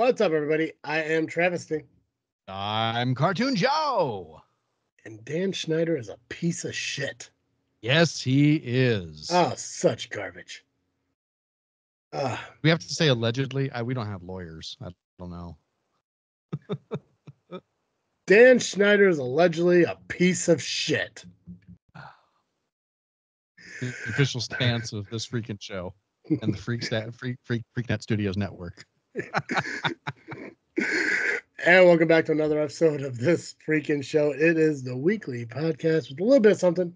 What's up, everybody? I am Travesty. I'm Cartoon Joe. And Dan Schneider is a piece of shit. Yes, he is. Oh, such garbage. We have to say allegedly. We don't have lawyers. I don't know. Dan Schneider is allegedly a piece of shit. The official stance of this freaking show and the Freaknet Studios network. And welcome back to another episode of this freaking show. It is the weekly podcast with a little bit of something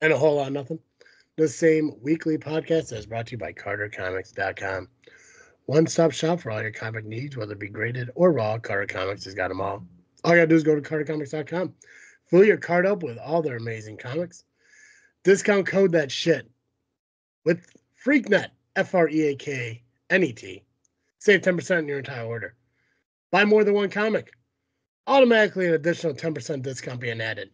and a whole lot of nothing. The same weekly podcast that is brought to you by CarterComics.com. One-stop shop for all your comic needs, whether it be graded or raw. Carter Comics has got them all. All you gotta do is go to CarterComics.com. Fill your cart up with all their amazing comics. Discount code that shit with Freaknet, Freaknet. Save 10% on your entire order. Buy more than one comic. Automatically an additional 10% discount being added.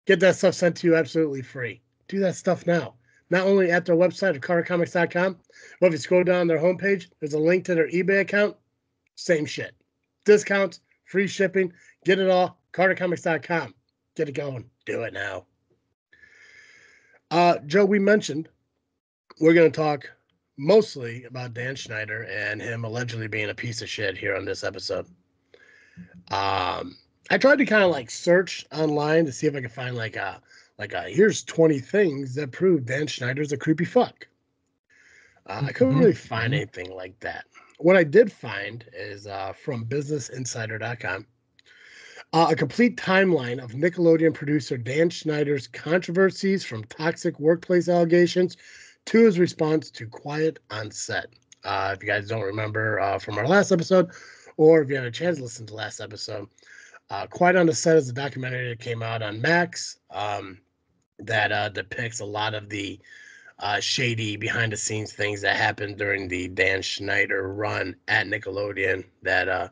Get that stuff sent to you absolutely free. Do that stuff now. Not only at their website of CarterComics.com, but if you scroll down their homepage, there's a link to their eBay account. Same shit. Discounts, free shipping, get it all. CarterComics.com. Get it going. Do it now. Joe, we mentioned we're going to talk mostly about Dan Schneider and him allegedly being a piece of shit here on this episode. I tried to kind of like search online to see if I could find like a here's 20 things that prove Dan Schneider's a creepy fuck. I couldn't really find anything like that. What I did find is from BusinessInsider.com. A complete timeline of Nickelodeon producer Dan Schneider's controversies from toxic workplace allegations to his response to quiet on set. If you guys don't remember from our last episode, or if you had a chance to listen to last episode, Quiet on the Set is a documentary that came out on Max that depicts a lot of the shady behind-the-scenes things that happened during the Dan Schneider run at Nickelodeon that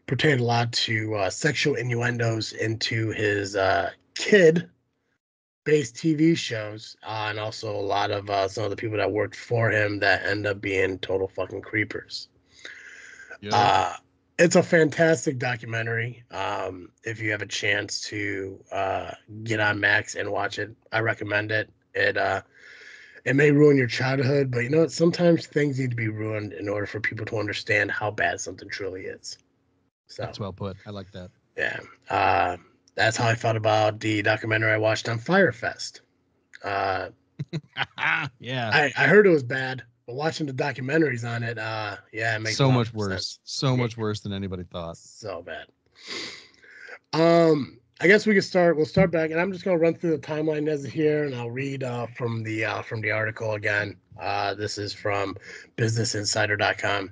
pertained a lot to sexual innuendos into his kid-based TV shows, and also a lot of some of the people that worked for him that end up being total fucking creepers. Yep. It's a fantastic documentary. If you have a chance to get on Max and watch it, I recommend it. It may ruin your childhood, but you know what? Sometimes things need to be ruined in order for people to understand how bad something truly is. So that's well put. I like that. Yeah. That's how I felt about the documentary I watched on Firefest. Yeah. I heard it was bad, but watching the documentaries on it, it makes so much worse. Sense. So much worse than anybody thought. So bad. I guess we can start. We'll start back, and I'm just going to run through the timeline as here, and I'll read from the article again. This is from BusinessInsider.com.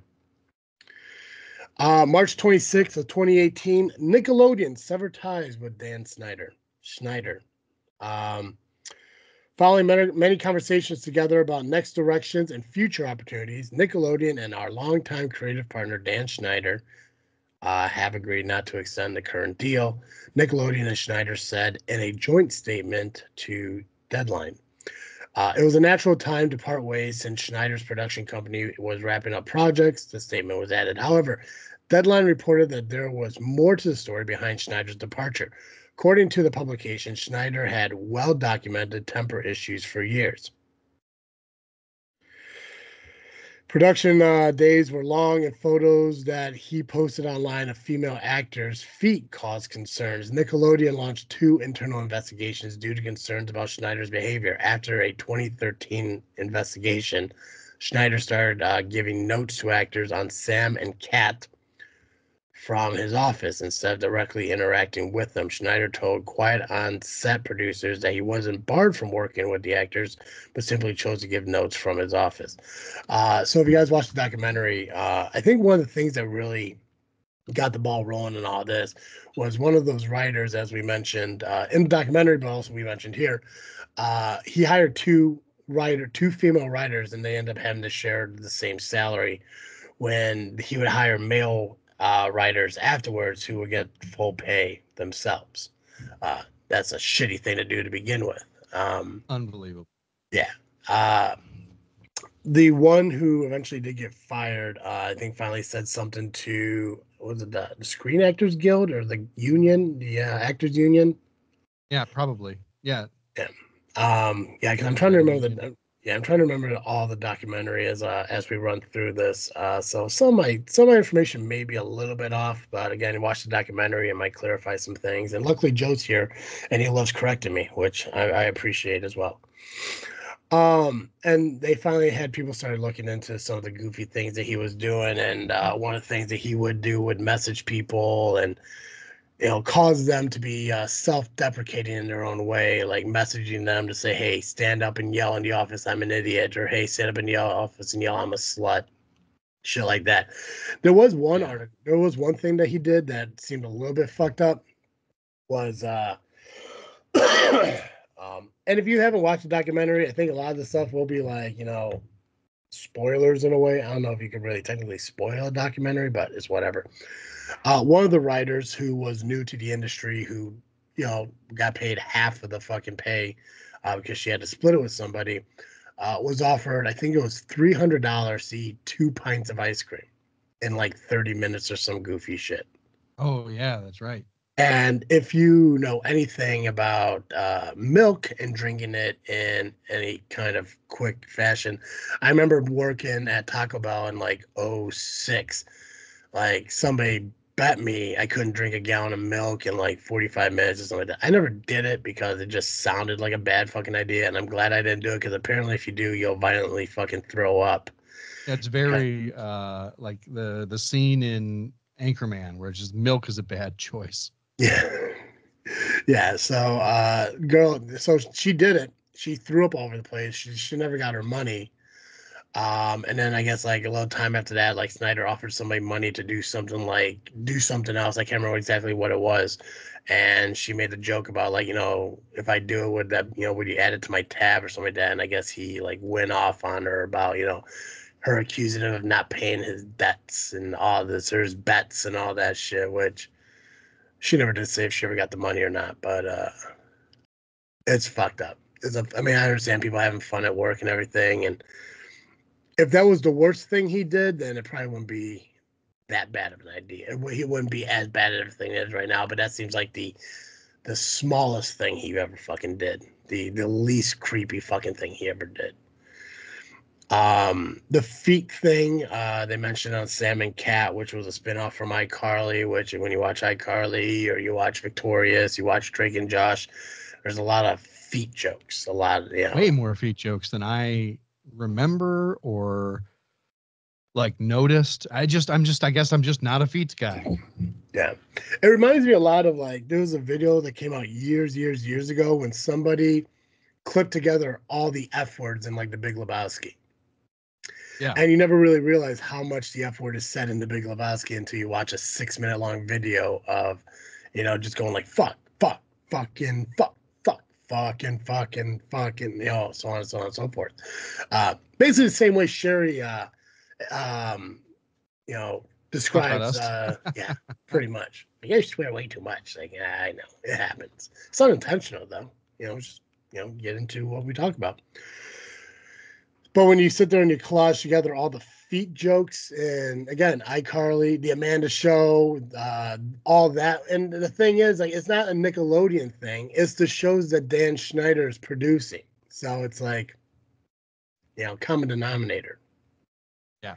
March 26th of 2018, Nickelodeon severed ties with Dan Schneider. Following many conversations together about next directions and future opportunities, Nickelodeon and our longtime creative partner Dan Schneider have agreed not to extend the current deal, Nickelodeon and Schneider said in a joint statement to Deadline. It was a natural time to part ways since Schneider's production company was wrapping up projects. The statement was added. However, Deadline reported that there was more to the story behind Schneider's departure. According to the publication, Schneider had well-documented temper issues for years. Production days were long, and photos that he posted online of female actors' feet caused concerns. Nickelodeon launched 2 internal investigations due to concerns about Schneider's behavior. After a 2013 investigation, Schneider started giving notes to actors on Sam and Cat from his office instead of directly interacting with them. Schneider told Quiet on Set producers that he wasn't barred from working with the actors, but simply chose to give notes from his office. So if you guys watched the documentary, I think one of the things that really got the ball rolling in all this was one of those writers, as we mentioned in the documentary, but also we mentioned here. He hired two female writers, and they end up having to share the same salary when he would hire male writers afterwards who would get full pay themselves. That's a shitty thing to do to begin with. Unbelievable. Yeah. The one who eventually did get fired, I think, finally said something to, was it the Screen Actors Guild or the union, the Actors Union? Yeah, probably. Yeah. Yeah. Yeah, because I'm Actors trying to Writing remember Union. yeah, I'm trying to remember all the documentary as we run through this. So some of my information may be a little bit off, but again, watch the documentary and might clarify some things. And luckily, Joe's here, and he loves correcting me, which I appreciate as well. And they finally had people started looking into some of the goofy things that he was doing, and one of the things that he would do would message people and cause them to be self-deprecating in their own way, like messaging them to say, "Hey, stand up and yell in the office, I'm an idiot," or "Hey, stand up in the office and yell, I'm a slut," shit like that. Yeah. There was one thing that he did that seemed a little bit fucked up. Was and if you haven't watched the documentary, I think a lot of the stuff will be like spoilers in a way. I don't know if you could really technically spoil a documentary, but it's whatever. One of the writers who was new to the industry, who got paid half of the fucking pay because she had to split it with somebody, was offered, I think it was $300 to eat 2 pints of ice cream in like 30 minutes or some goofy shit. Oh, yeah, that's right. And if you know anything about milk and drinking it in any kind of quick fashion, I remember working at Taco Bell in like '06. Like somebody bet me I couldn't drink a gallon of milk in like 45 minutes or something like that. I never did it because it just sounded like a bad fucking idea. And I'm glad I didn't do it because apparently if you do, you'll violently fucking throw up. It's very like the scene in Anchorman where it's just milk is a bad choice. Yeah. Yeah, so girl, so she did it. She threw up all over the place. She never got her money. And then I guess like a little time after that, like Snyder offered somebody money to do something else. I can't remember exactly what it was. And she made the joke about like, if I do it, would that, would you add it to my tab or something like that? And I guess he like went off on her about, her accusing him of not paying his debts and all this, or his bets and all that shit, which she never did say if she ever got the money or not, but it's fucked up. I mean, I understand people having fun at work and everything, and if that was the worst thing he did, then it probably wouldn't be that bad of an idea. He wouldn't be as bad at everything it is right now, but that seems like the smallest thing he ever fucking did. The least creepy fucking thing he ever did. The feet thing, they mentioned on Sam and Cat, which was a spinoff from iCarly, which when you watch iCarly or you watch Victorious, you watch Drake and Josh, there's a lot of feet jokes. A lot, Way more feet jokes than I remember or like noticed. I guess I'm just not a feet guy. yeah. It reminds me a lot of like there was a video that came out years ago when somebody clipped together all the F words in like the Big Lebowski. Yeah. And you never really realize how much the F word is said in the Big Lebowski until you watch a 6 minute long video of, just going like fuck, fuck, fucking, fuck, fucking, so on and so on and so forth. Basically the same way Sherry, um, you know, Talks about describes, us. yeah, pretty much. You guys swear way too much. Like, yeah, I know it happens. It's unintentional though. Just get into what we talk about. But when you sit there and you collage together all the feet jokes, and again, iCarly, the Amanda Show, all that, and the thing is, like, it's not a Nickelodeon thing. It's the shows that Dan Schneider is producing. So it's like, common denominator. Yeah.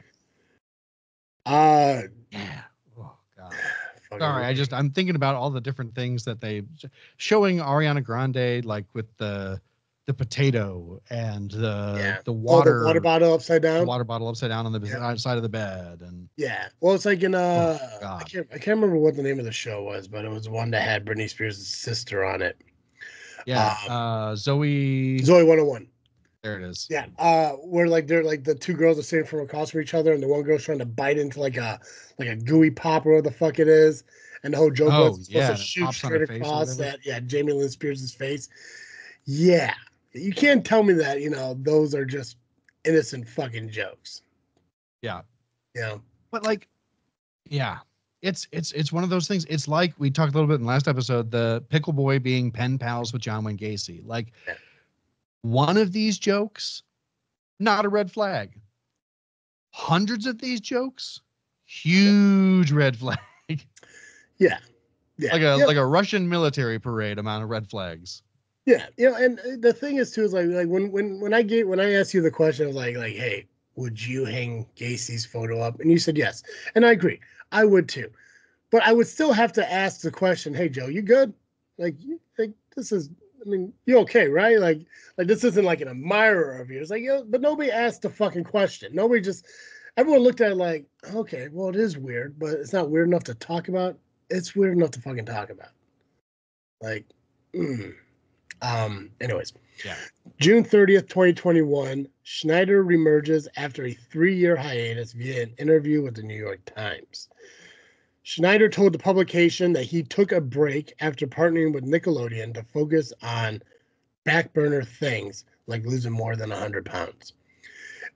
Uh, Yeah. Oh God. fucking Sorry, I'm thinking about all the different things that they showing Ariana Grande like with the potato and yeah. the Oh, the water water bottle upside the down. water bottle upside down on Yeah, the side of the bed and yeah. Well, it's like in oh I God. can't remember what the name of the show was, but it was one that had Britney Spears' sister on it. Yeah, Um, Zoe. Zoe 101. There it is. Yeah, where like they're like the two girls are sitting from across from each other, and the one girl's trying to bite into like a gooey pop or what the fuck it is, and the whole joke was Oh it's supposed yeah, to and it shoot pops on her straight face or across whatever. that Jamie Lynn Spears' face. Yeah, you can't tell me that those are just innocent fucking jokes. Yeah, You know, but like, yeah, it's one of those things. It's like we talked a little bit in the last episode, the Pickle Boy being pen pals with John Wayne Gacy. Like yeah, one of these jokes, not a red flag. hundreds of these jokes, huge red flag. Yeah. Yeah. Like a Russian military parade amount of red flags. Yeah, and the thing is too is like when I asked you the question of like, hey, would you hang Gacy's photo up? And you said yes, and I agree, I would too, but I would still have to ask the question, hey Joe, you good? Like this is, I mean, you okay, right? Like this isn't like an admirer of yours, like but nobody asked the fucking question. Nobody just, everyone looked at it like, okay, well it is weird, but it's not weird enough to talk about. It's weird enough to fucking talk about. Like, mm. Anyways, Yeah. June 30th, 2021, Schneider reemerges after a 3-year hiatus via an interview with the New York Times. Schneider told the publication that he took a break after partnering with Nickelodeon to focus on back burner things like losing more than 100 pounds.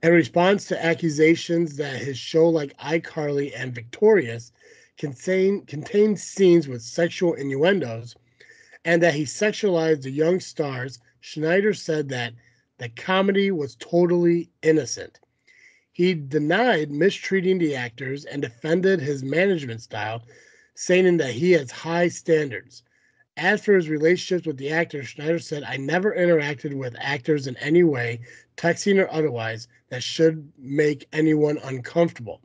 In response to accusations that his show like iCarly and Victorious contained scenes with sexual innuendos, and that he sexualized the young stars, Schneider said that the comedy was totally innocent. He denied mistreating the actors and defended his management style, saying that he has high standards. As for his relationships with the actors, Schneider said, I never interacted with actors in any way, texting or otherwise, that should make anyone uncomfortable.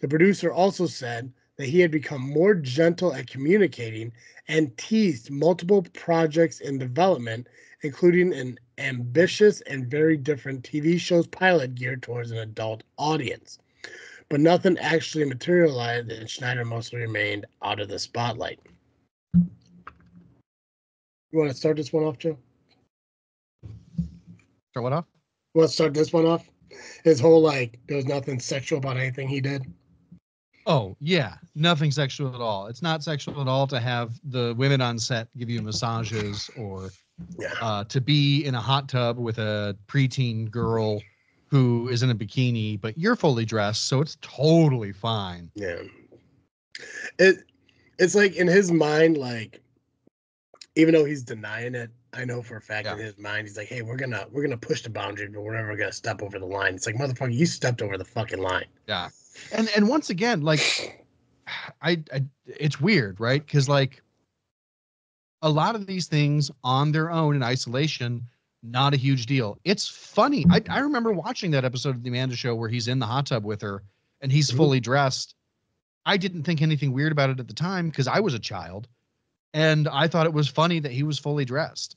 The producer also said that he had become more gentle at communicating and teased multiple projects in development, including an ambitious and very different TV show's pilot geared towards an adult audience. But nothing actually materialized, and Schneider mostly remained out of the spotlight. You want to start this one off, Joe? Start what off? You want to start this one off? His whole, like, there was nothing sexual about anything he did. Oh, yeah. Nothing sexual at all. It's not sexual at all to have the women on set give you massages or Yeah. to be in a hot tub with a preteen girl who is in a bikini, but you're fully dressed, so it's totally fine. Yeah. It it's like in his mind, like, even though he's denying it, I know for a fact in Yeah. his mind he's like, "Hey, we're gonna push the boundary, but we're never gonna step over the line." It's like, motherfucker, you stepped over the fucking line. Yeah. And once again, like I it's weird, right? Because like a lot of these things on their own in isolation, not a huge deal. It's funny. I remember watching that episode of the Amanda Show where he's in the hot tub with her and he's Mhm. fully dressed. I didn't think anything weird about it at the time because I was a child and I thought it was funny that he was fully dressed.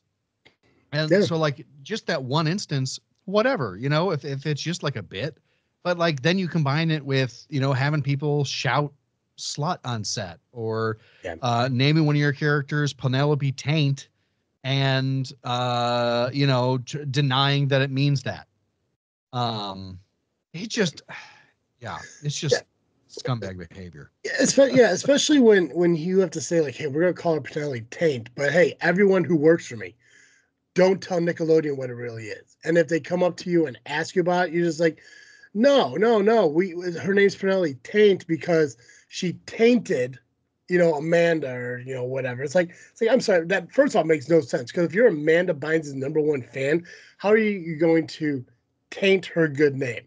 And Yeah, so like just that one instance, whatever, if it's just like a bit, but like then you combine it with, having people shout slut on set or yeah, naming one of your characters Penelope Taint and denying that it means that. Um it just it's yeah. just scumbag behavior. Especially when you have to say like, "Hey, we're gonna call her Penelope Taint," but hey, everyone who works for me, don't tell Nickelodeon what it really is. And if they come up to you and ask you about it, you're just like, "No, no, no. Her name's Penelope Taint because she tainted, Amanda or whatever." It's like I'm sorry, that first off makes no sense because if you're Amanda Bynes' #1 fan, how are you going to taint her good name?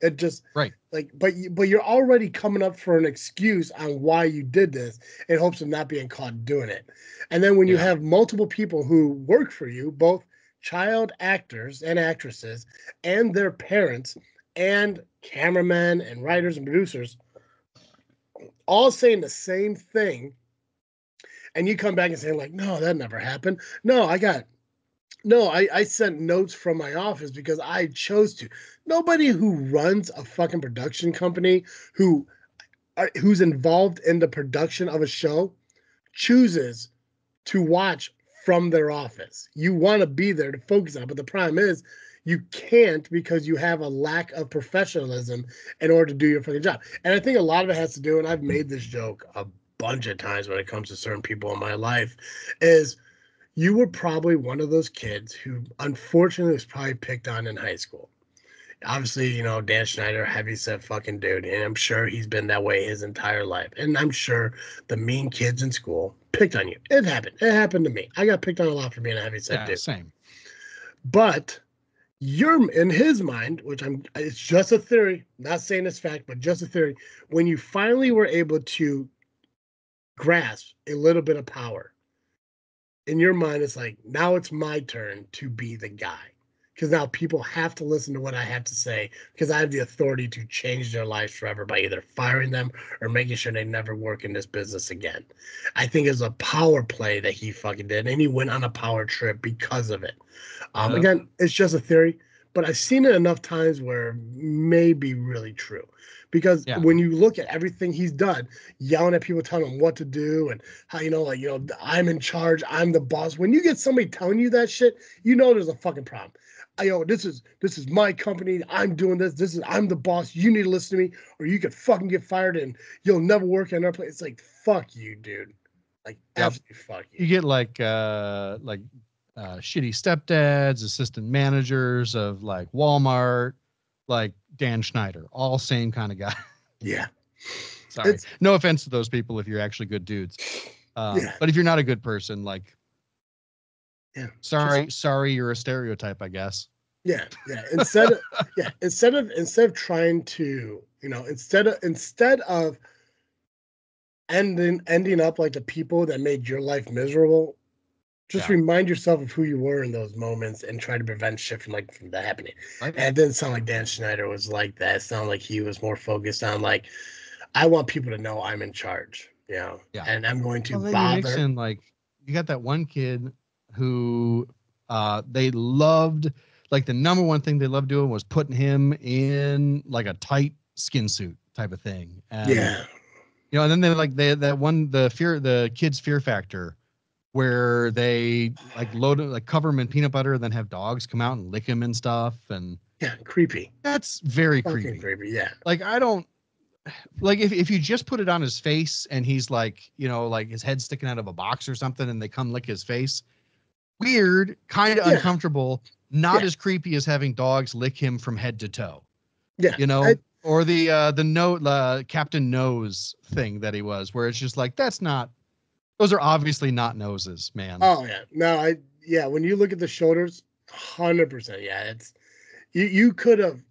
It just Right. like, but you're already coming up for an excuse on why you did this in hopes of not being caught doing it. And then when you Yeah. have multiple people who work for you, both child actors and actresses and their parents and cameramen and writers and producers all saying the same thing, and you come back and say like, no, that never happened. I sent notes from my office because I chose to. Nobody who runs a fucking production company who who's involved in the production of a show chooses to watch from their office. You want to be there to focus on it, but the problem is you can't because you have a lack of professionalism in order to do your fucking job. And I think a lot of it has to do, and I've made this joke a bunch of times when it comes to certain people in my life, is you were probably one of those kids who unfortunately was probably picked on in high school. Obviously, Dan Schneider, heavy set fucking dude, and I'm sure he's been that way his entire life. And I'm sure the mean kids in school picked on you. It happened. It happened to me. I got picked on a lot for being a heavy set Yeah, dude. same. But You're in his mind, which it's just a theory, not saying it's fact, but just a theory. When you finally were able to grasp a little bit of power, in your mind, it's like, now it's my turn to be the guy. Because now people have to listen to what I have to say because I have the authority to change their lives forever by either firing them or making sure they never work in this business again. I think it's a power play that he fucking did, and he went on a power trip because of it. Yeah. Again, it's just a theory, but I've seen it enough times where it may be really true. Because Yeah. when you look at everything he's done, yelling at people, telling them what to do, and how I'm in charge, I'm the boss. When you get somebody telling you that shit, you know there's a fucking problem. This is my company. I'm doing this. I'm the boss. You need to listen to me, or you could fucking get fired and you'll never work in our place. It's like fuck you, dude. Like Yep. absolutely fuck you. You get like shitty stepdads, assistant managers of like Walmart, like Dan Schneider, all same kind of guy. Yeah. Sorry, It's no offense to those people if you're actually good dudes, yeah. but if you're not a good person, like, Yeah. Just sorry, you're a stereotype, I guess. yeah. Instead of trying to, instead of ending up like the people that made your life miserable, just Yeah, remind yourself of who you were in those moments and try to prevent shit from that happening. right. And it didn't sound like Dan Schneider was like that. It sounded like he was more focused on like, I want people to know I'm in charge, Yeah. and I'm going to Well, then you mix bother. in like you got that one kid who they loved, like the number one thing they loved doing was putting him in like a tight skin suit type of thing. And Yeah, and then they that one the kids fear factor where they like cover him in peanut butter and then have dogs come out and lick him and stuff, and yeah, creepy, that's very fucking creepy. creepy. Yeah, Like I don't like if you just put it on his face and he's like, like his head sticking out of a box or something and they come lick his face, weird, kind of yeah, uncomfortable, not yeah, as creepy as having dogs lick him from head to toe, yeah. or the note Captain Nose thing that he was, where it's just like, that's not, those are obviously not noses, man. Oh yeah, no, yeah. When you look at the shoulders, 100%. Yeah, it's you could have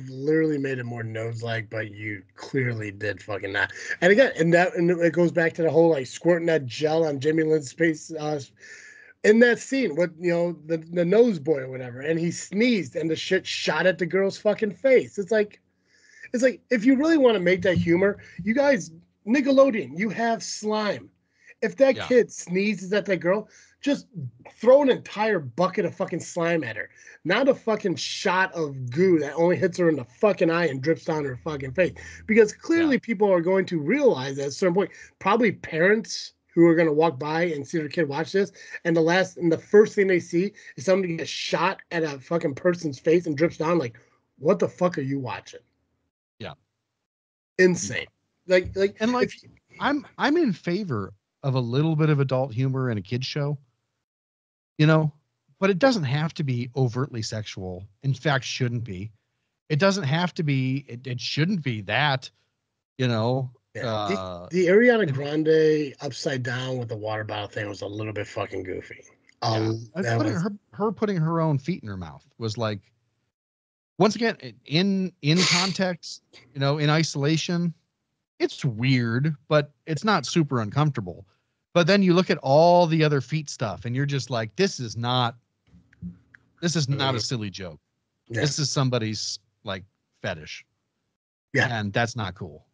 literally made it more nose like, but you clearly did fucking not. And again, and it goes back to the whole like squirting that gel on Jamie Lynn's face in that scene with the nose boy or whatever, and he sneezed and the shit shot at the girl's fucking face. It's like if you really want to make that humor, you guys, Nickelodeon, you have slime. If that Yeah, kid sneezes at that girl, just throw an entire bucket of fucking slime at her. Not a fucking shot of goo that only hits her in the fucking eye and drips down her fucking face. Because yeah, clearly people are going to realize at a certain point, probably parents who are going to walk by and see their kid watch this, and the first thing they see is somebody get shot at a fucking person's face and drips down. Like, what the fuck are you watching? yeah. Insane. Like And like, if I'm in favor of a little bit of adult humor in a kids show, you know, but it doesn't have to be overtly sexual. In fact, shouldn't be. It doesn't have to be. It shouldn't be that. You know. yeah, the Ariana It, Grande upside down with the water bottle thing was a little bit fucking goofy. yeah. That Putting was her putting her own feet in her mouth was like, once again, in context, in isolation, it's weird, but it's not super uncomfortable. But then you look at all the other feet stuff, and you're just like, this is not a silly joke. yeah, This is somebody's like fetish, yeah. and that's not cool.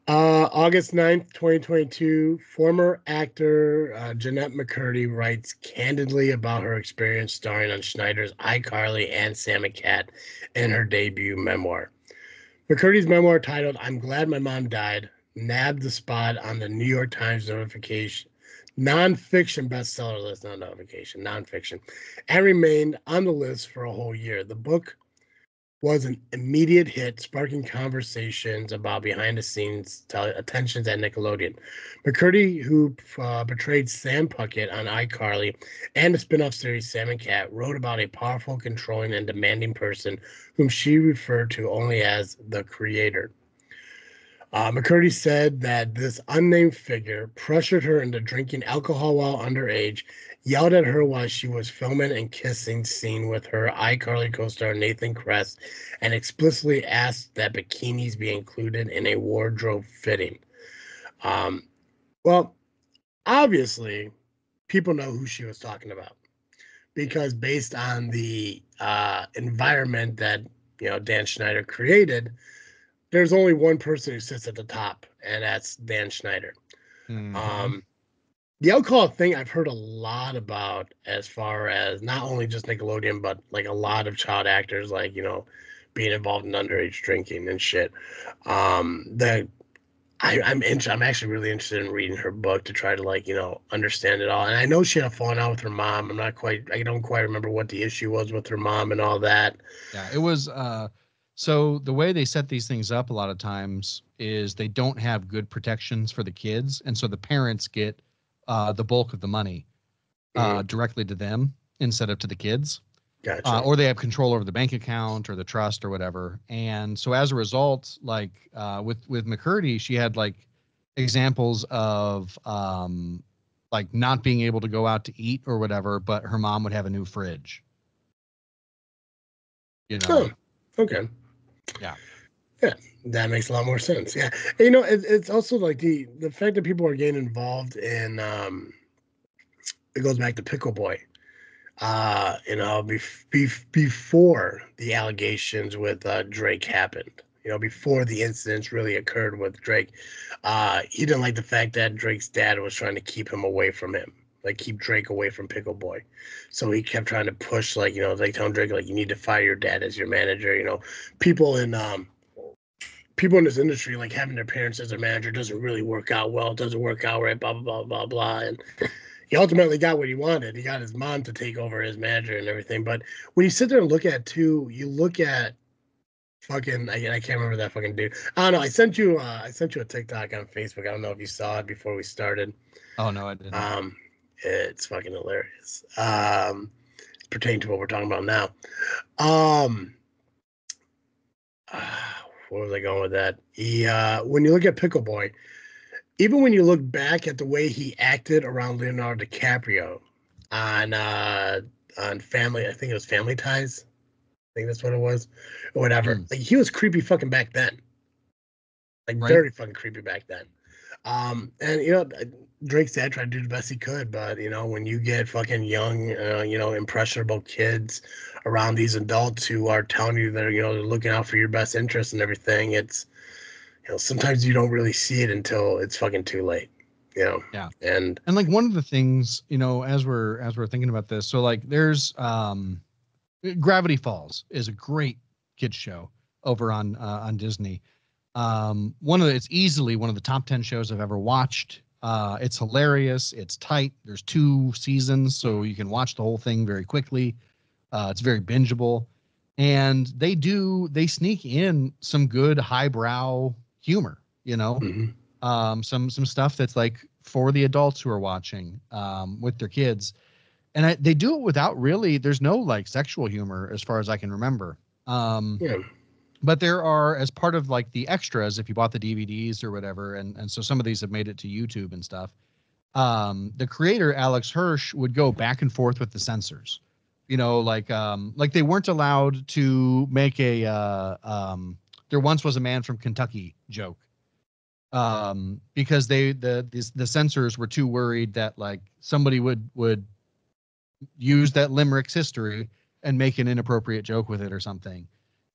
August 9th, 2022, former actor Jeanette McCurdy writes candidly about her experience starring on Schneider's iCarly and Sam and Cat in her debut memoir. McCurdy's memoir, titled I'm Glad My Mom Died, nabbed the spot on the New York Times notification nonfiction bestseller list, not notification, nonfiction, and remained on the list for a whole year. The book was an immediate hit, sparking conversations about behind the scenes attentions at Nickelodeon. McCurdy, who portrayed Sam Puckett on iCarly and the spin off series Sam and Cat, wrote about a powerful, controlling, and demanding person whom she referred to only as the creator. McCurdy said that this unnamed figure pressured her into drinking alcohol while underage, yelled at her while she was filming and kissing scene with her iCarly co-star Nathan Kress, and explicitly asked that bikinis be included in a wardrobe fitting. Well, obviously, people know who she was talking about because based on the environment that Dan Schneider created, there's only one person who sits at the top, and that's Dan Schneider. Mm-hmm. The alcohol thing I've heard a lot about, as far as not only just Nickelodeon, but like a lot of child actors, like being involved in underage drinking and shit. That I'm actually really interested in reading her book to try to understand it all. And I know she had a falling out with her mom. I don't quite remember what the issue was with her mom and all that. Yeah, it was so the way they set these things up a lot of times is they don't have good protections for the kids, and so the parents get the bulk of the money directly to them instead of to the kids. Gotcha. Or they have control over the bank account or the trust or whatever. And so as a result, like with McCurdy, she had like examples of like not being able to go out to eat or whatever, but her mom would have a new fridge. You know? Oh, okay. Yeah. Yeah, that makes a lot more sense. Yeah, it's also like the fact that people are getting involved in. It goes back to Pickle Boy. Before the allegations with Drake happened. Before the incidents really occurred with Drake, he didn't like the fact that Drake's dad was trying to keep him away from him, like keep Drake away from Pickle Boy. So he kept trying to push, like telling Drake, like, you need to fire your dad as your manager. People in people in this industry, like having their parents as their manager doesn't really work out well. It doesn't work out right, blah, blah, blah, blah, blah. And he ultimately got what he wanted. He got his mom to take over as manager and everything. But when you sit there and look at too, you look at fucking, I can't remember that fucking dude. I don't know. I sent you a TikTok on Facebook. I don't know if you saw it before we started. Oh no, I didn't. It's fucking hilarious. Pertaining to what we're talking about now. Um, where was I going with that? When you look at Pickle Boy, even when you look back at the way he acted around Leonardo DiCaprio on Family, I think it was Family Ties. I think that's what it was, or whatever. Mm, Like he was creepy fucking back then, like right? very fucking creepy back then. And Drake's dad tried to do the best he could, but when you get fucking young, impressionable kids around these adults who are telling you that they're looking out for your best interest and everything, it's sometimes you don't really see it until it's fucking too late. Yeah. And And like one of the things, as we're thinking about this, so like there's Gravity Falls is a great kids show over on Disney. It's easily one of the top 10 shows I've ever watched. It's hilarious. It's tight. There's 2 seasons, so you can watch the whole thing very quickly. It's very bingeable, and they sneak in some good highbrow humor. mhm. Some stuff that's like for the adults who are watching with their kids, and they do it without really. There's no like sexual humor as far as I can remember. Yeah. But there are, as part of like the extras, if you bought the DVDs or whatever, and so some of these have made it to YouTube and stuff. The creator Alex Hirsch would go back and forth with the censors. Like they weren't allowed to make a there once was a man from Kentucky joke. Because the censors were too worried that like somebody would use that limerick's history and make an inappropriate joke with it or something.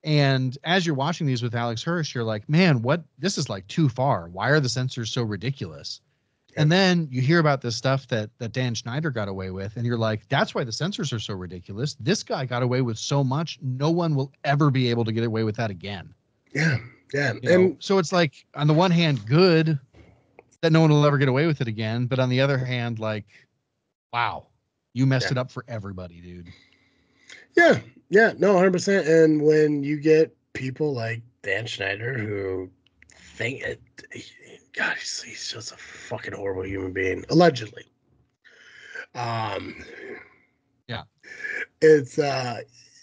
And as you're watching these with Alex Hirsch, you're like, man, what? This is like too far. Why are the censors so ridiculous? Yeah. And then you hear about this stuff that Dan Schneider got away with, and you're like, that's why the censors are so ridiculous. This guy got away with so much, no one will ever be able to get away with that again. Yeah. Yeah. And So it's like, on the one hand, good that no one will ever get away with it again, but on the other hand, like, wow, you messed yeah. it up for everybody, dude. Yeah. Yeah. No, 100%. And when you get people like Dan Schneider who think it, God, he's just a fucking horrible human being, allegedly. Um, Yeah. it's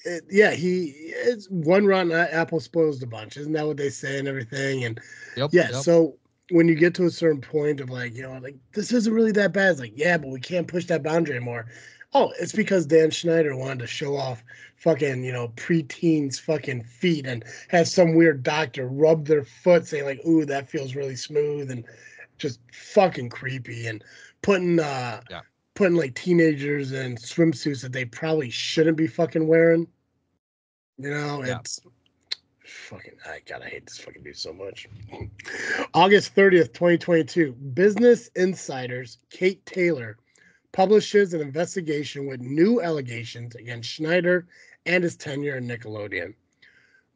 it's one rotten apple spoils the bunch. Isn't that what they say and everything? And Yep, yeah, yep, so when you get to a certain point of like, like this isn't really that bad. It's like, yeah, but we can't push that boundary anymore. Oh, it's because Dan Schneider wanted to show off fucking, preteens fucking feet and have some weird doctor rub their foot saying like, ooh, that feels really smooth and just fucking creepy and putting yeah, putting like teenagers in swimsuits that they probably shouldn't be fucking wearing. yeah. It's fucking, I hate this fucking dude so much. August 30th, 2022, Business Insider's Kate Taylor publishes an investigation with new allegations against Schneider and his tenure in Nickelodeon.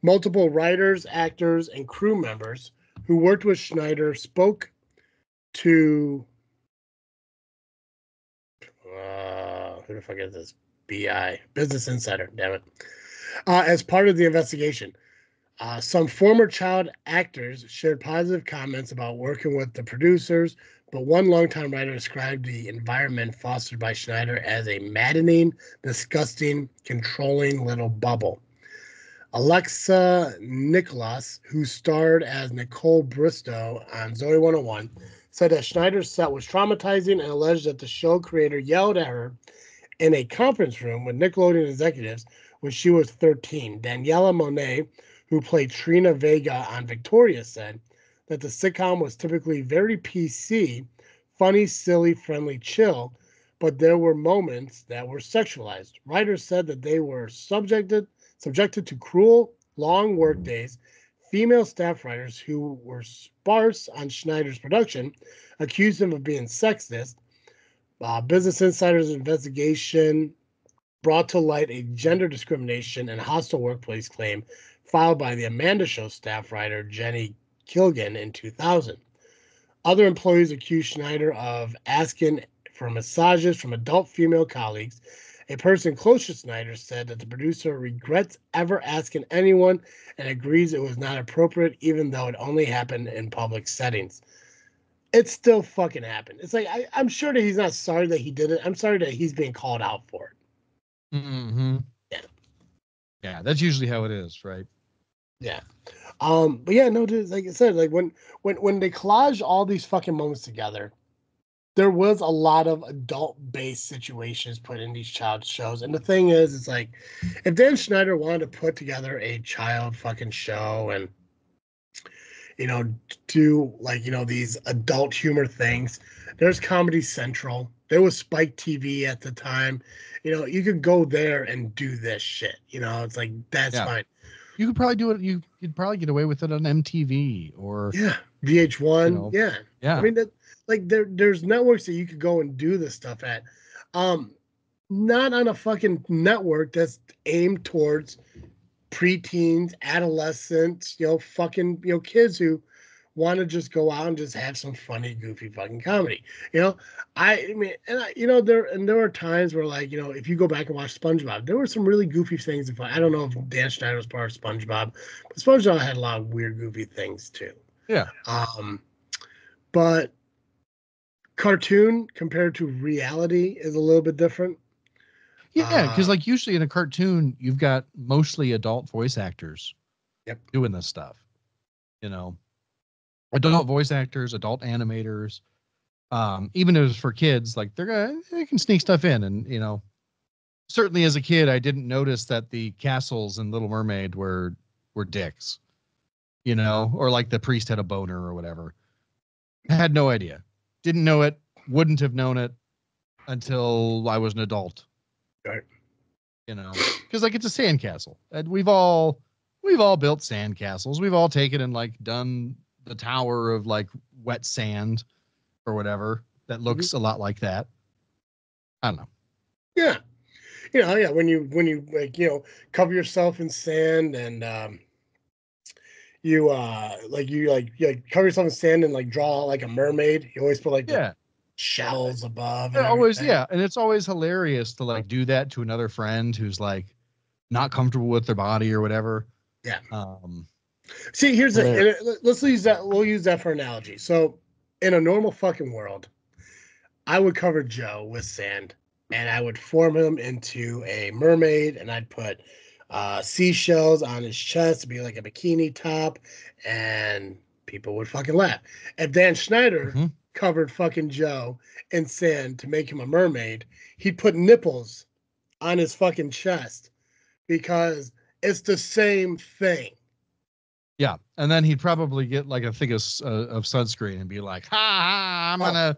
Multiple writers, actors, and crew members who worked with Schneider spoke to who the fuck is this? BI Business Insider, damn it. As part of the investigation, some former child actors shared positive comments about working with the producers, but one longtime writer described the environment fostered by Schneider as a maddening, disgusting, controlling little bubble. Alexa Nicholas, who starred as Nicole Bristow on Zoe 101, said that Schneider's set was traumatizing and alleged that the show creator yelled at her in a conference room with Nickelodeon executives when she was 13. Daniela Monet, who played Trina Vega on Victoria, said that the sitcom was typically very PC, funny, silly, friendly, chill, but there were moments that were sexualized. Writers said that they were subjected to cruel, long work days. Female staff writers who were sparse on Schneider's production accused him of being sexist. Business Insider's investigation brought to light a gender discrimination and hostile workplace claim filed by the Amanda Show staff writer Jenny Kilgan in 2000. Other employees accused Schneider of asking for massages from adult female colleagues. A person close to Schneider said that the producer regrets ever asking anyone and agrees it was not appropriate, even though it only happened in public settings. It still fucking happened. It's like I'm sure that he's not sorry that he did it. I'm sorry that he's being called out for Hmm. Mm-hmm. it. Yeah, that's usually how it is, right? Yeah. But yeah, no, dude, like I said, like when they collage all these fucking moments together, there was a lot of adult-based situations put in these child shows. And the thing is, it's like if Dan Schneider wanted to put together a child fucking show and you know do like these adult humor things, there's Comedy Central. There was Spike TV at the time. You could go there and do this shit. It's like that's Yeah, fine. you could probably do it. You'd probably get away with it on MTV or Yeah, you VH1. know, Yeah, I yeah, mean that. Like there's networks that you could go and do this stuff at. Um, Not on a fucking network that's aimed towards preteens, adolescents, fucking kids who want to just go out and just have some funny, goofy fucking comedy. You know, I mean, and there were times where like if you go back and watch SpongeBob, there were some really goofy things. If I don't know if Dan Schneider was part of SpongeBob, but SpongeBob had a lot of weird, goofy things too. yeah, Um, but cartoon compared to reality is a little bit different. yeah. Because Uh, like usually in a cartoon, you've got mostly adult voice actors yep. doing this stuff. You know, adult voice actors, adult animators. Even if it's for kids, like they can sneak stuff in, and certainly as a kid, I didn't notice that the castles in Little Mermaid were dicks. Or like the priest had a boner or whatever. I had no idea. Didn't know it. Wouldn't have known it until I was an adult. Right. Because like it's a sandcastle, and we've all built sandcastles. We've all taken and like done the tower of like wet sand or whatever that Mhm. looks a lot like that. I don't know. Yeah. Yeah. When you like, cover yourself in sand and you cover yourself in sand and like draw like a mermaid. You always put like the Yeah, shells above and always, everything. yeah, and it's always hilarious to like do that to another friend who's like not comfortable with their body or whatever. Yeah. Um, See, here's the hilarious. let's use that. We'll use that for analogy. So, in a normal fucking world, I would cover Joe with sand and I would form him into a mermaid and I'd put seashells on his chest to be like a bikini top, and people would fucking laugh. If Dan Schneider Mm-hmm. covered fucking Joe in sand to make him a mermaid, he'd put nipples on his fucking chest because it's the same thing. Yeah, and then he'd probably get like a thing of sunscreen and be like, "Ha ha! I'm Oh, gonna yes,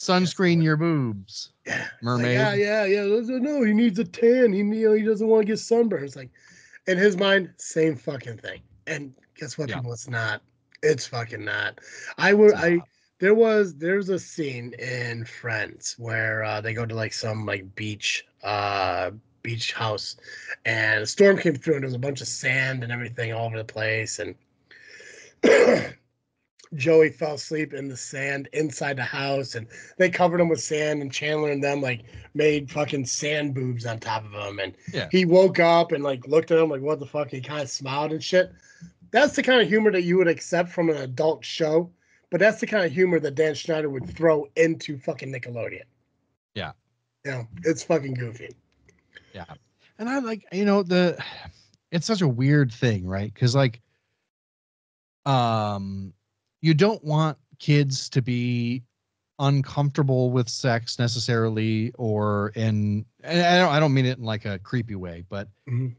sunscreen your boobs, yeah. It's like, mermaid." yeah. No, he needs a tan. He doesn't want to get sunburned. It's like, in his mind, same fucking thing. And guess what, Yeah, people? It's not. It's fucking not. it's I not. there's a scene in Friends where they go to like some like beach house, and a storm came through and there's a bunch of sand and everything all over the place, and Joey fell asleep in the sand inside the house, and they covered him with sand, and Chandler and them like made fucking sand boobs on top of him, and Yeah, he woke up and like looked at him like, what the fuck? He kind of smiled and shit. That's the kind of humor that you would accept from an adult show, but that's the kind of humor that Dan Schneider would throw into fucking Nickelodeon. yeah, It's fucking goofy. yeah. And I like, it's such a weird thing, right? Because like, um, you don't want kids to be uncomfortable with sex necessarily, or and I don't mean it in like a creepy way, but Mhm.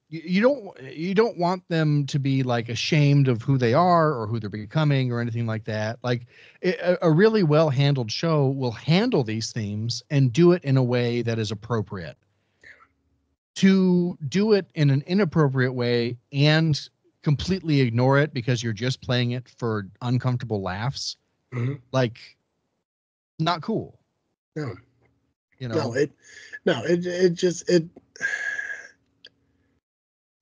you don't want them to be like ashamed of who they are or who they're becoming or anything like that. Like a really well handled show will handle these themes and do it in a way that is appropriate. To do it in an inappropriate way and completely ignore it because you're just playing it for uncomfortable laughs, Mhm. like, not cool, No, you no, know. it just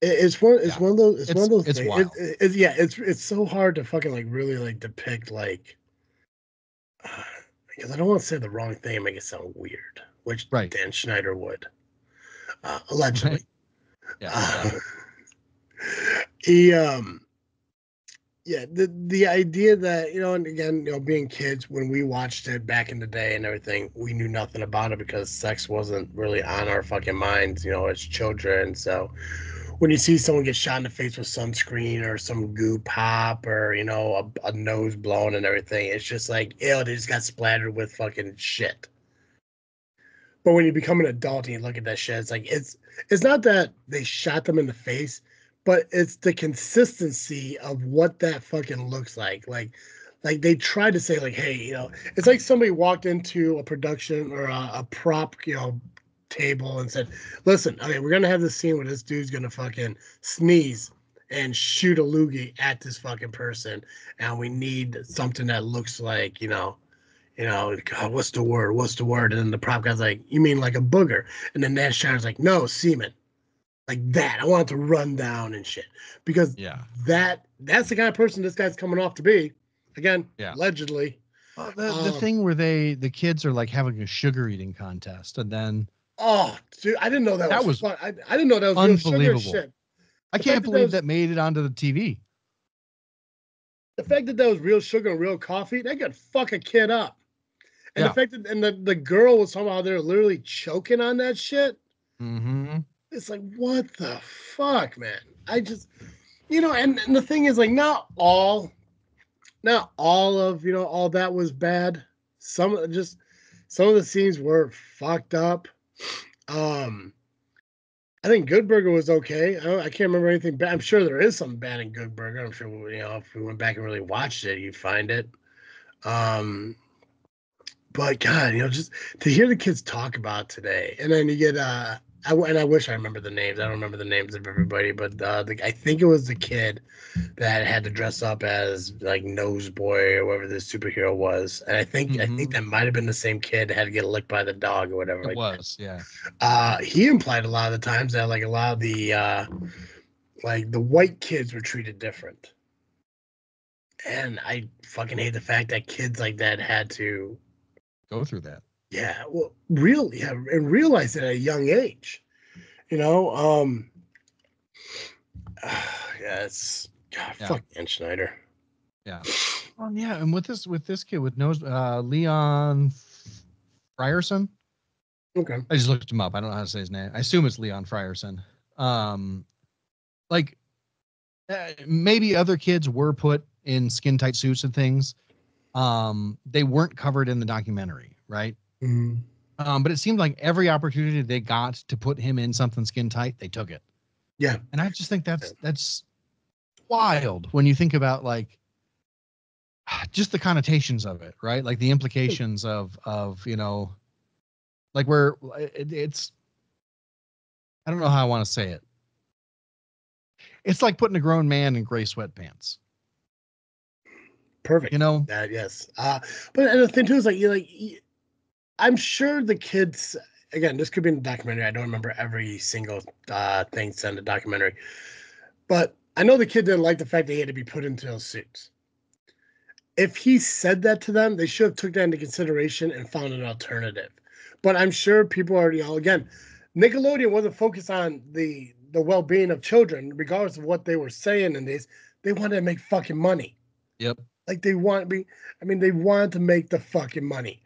it's Yeah, one of those it's things. wild. Yeah, it's so hard to fucking like really like depict like uh, because I don't want to say the wrong thing and make it sound weird, which Right. Dan Schneider would allegedly. Right. Yeah, Uh, yeah. he yeah, the idea that and again being kids when we watched it back in the day and everything, we knew nothing about it because sex wasn't really on our fucking minds as children. So when you see someone get shot in the face with sunscreen or some goo pop or a nose blown and everything, it's just like ew, they just got splattered with fucking shit. But when you become an adult and you look at that shit, it's like it's not that they shot them in the face, but it's the consistency of what that fucking looks like. Like they try to say like, hey, it's like somebody walked into a production or a prop, table and said, listen, okay, we're gonna have this scene where this dude's gonna fucking sneeze and shoot a loogie at this fucking person, and we need something that looks like, God, what's the word? What's the word? And then the prop guy's like, you mean like a booger? And then Dan Shiner's like, no, semen. Like that. I want it to run down and shit. Because Yeah. that's the kind of person this guy's coming off to be. Again, Yeah. allegedly. Well, the Um, thing where the kids are like having a sugar eating contest, and then oh, dude, I didn't know that was that was fun. I didn't know that was real sugar and unbelievable. shit. I The fact can't that that believe was that made it onto the TV. the fact that that was real sugar and real coffee, that could fuck a kid up. And the Yeah. fact that the girl was somehow there literally choking on that shit, Mm-hmm. it's like, what the fuck, man? I just and the thing is like not all of all that was bad. Some of the scenes were fucked up. Um I think Good Burger was okay. I can't remember anything bad. I'm sure there is something bad in Good Burger. I'm sure if we went back and really watched it, you'd find it. Um but God, just to hear the kids talk about today, and then you get and I wish I remember the names. I don't remember the names of everybody, but I think it was the kid that had to dress up as like Noseboy or whatever this superhero was, and I think Mm-hmm. that might have been the same kid that had to get licked by the dog or whatever It like that. was. Yeah. He implied a lot of the times that like a lot of the like the white kids were treated different, and I fucking hate the fact that kids like that had to Go through that. and realize it at a young age. You know, yeah, it's God, Yeah. fuck Dan Schneider. Yeah. Yeah, and with this kid with nose Leon Frierson. Okay. I just looked him up. I don't know how to say his name. I assume it's Leon Frierson. Like maybe other kids were put in skin tight suits and things. They weren't covered in the documentary, right? Mhm. But it seemed like every opportunity they got to put him in something skin tight, they took it. Yeah. And I just think that's wild when you think about like just the connotations of it, right? Like the implications of like where it's I don't know how I want to say it. It's like putting a grown man in gray sweatpants. Perfect. You know? Yes. But and the thing too is like I'm sure the kids, again, this could be in the documentary. I don't remember every single thing said in the documentary, but I know the kid didn't like the fact that he had to be put into those suits. If he said that to them, they should have took that into consideration and found an alternative. But I'm sure people are, again, Nickelodeon wasn't focused on the well being of children, regardless of what they were saying in this. They wanted to make fucking money. Yep. Like they want me. I mean, they wanted to make the fucking money.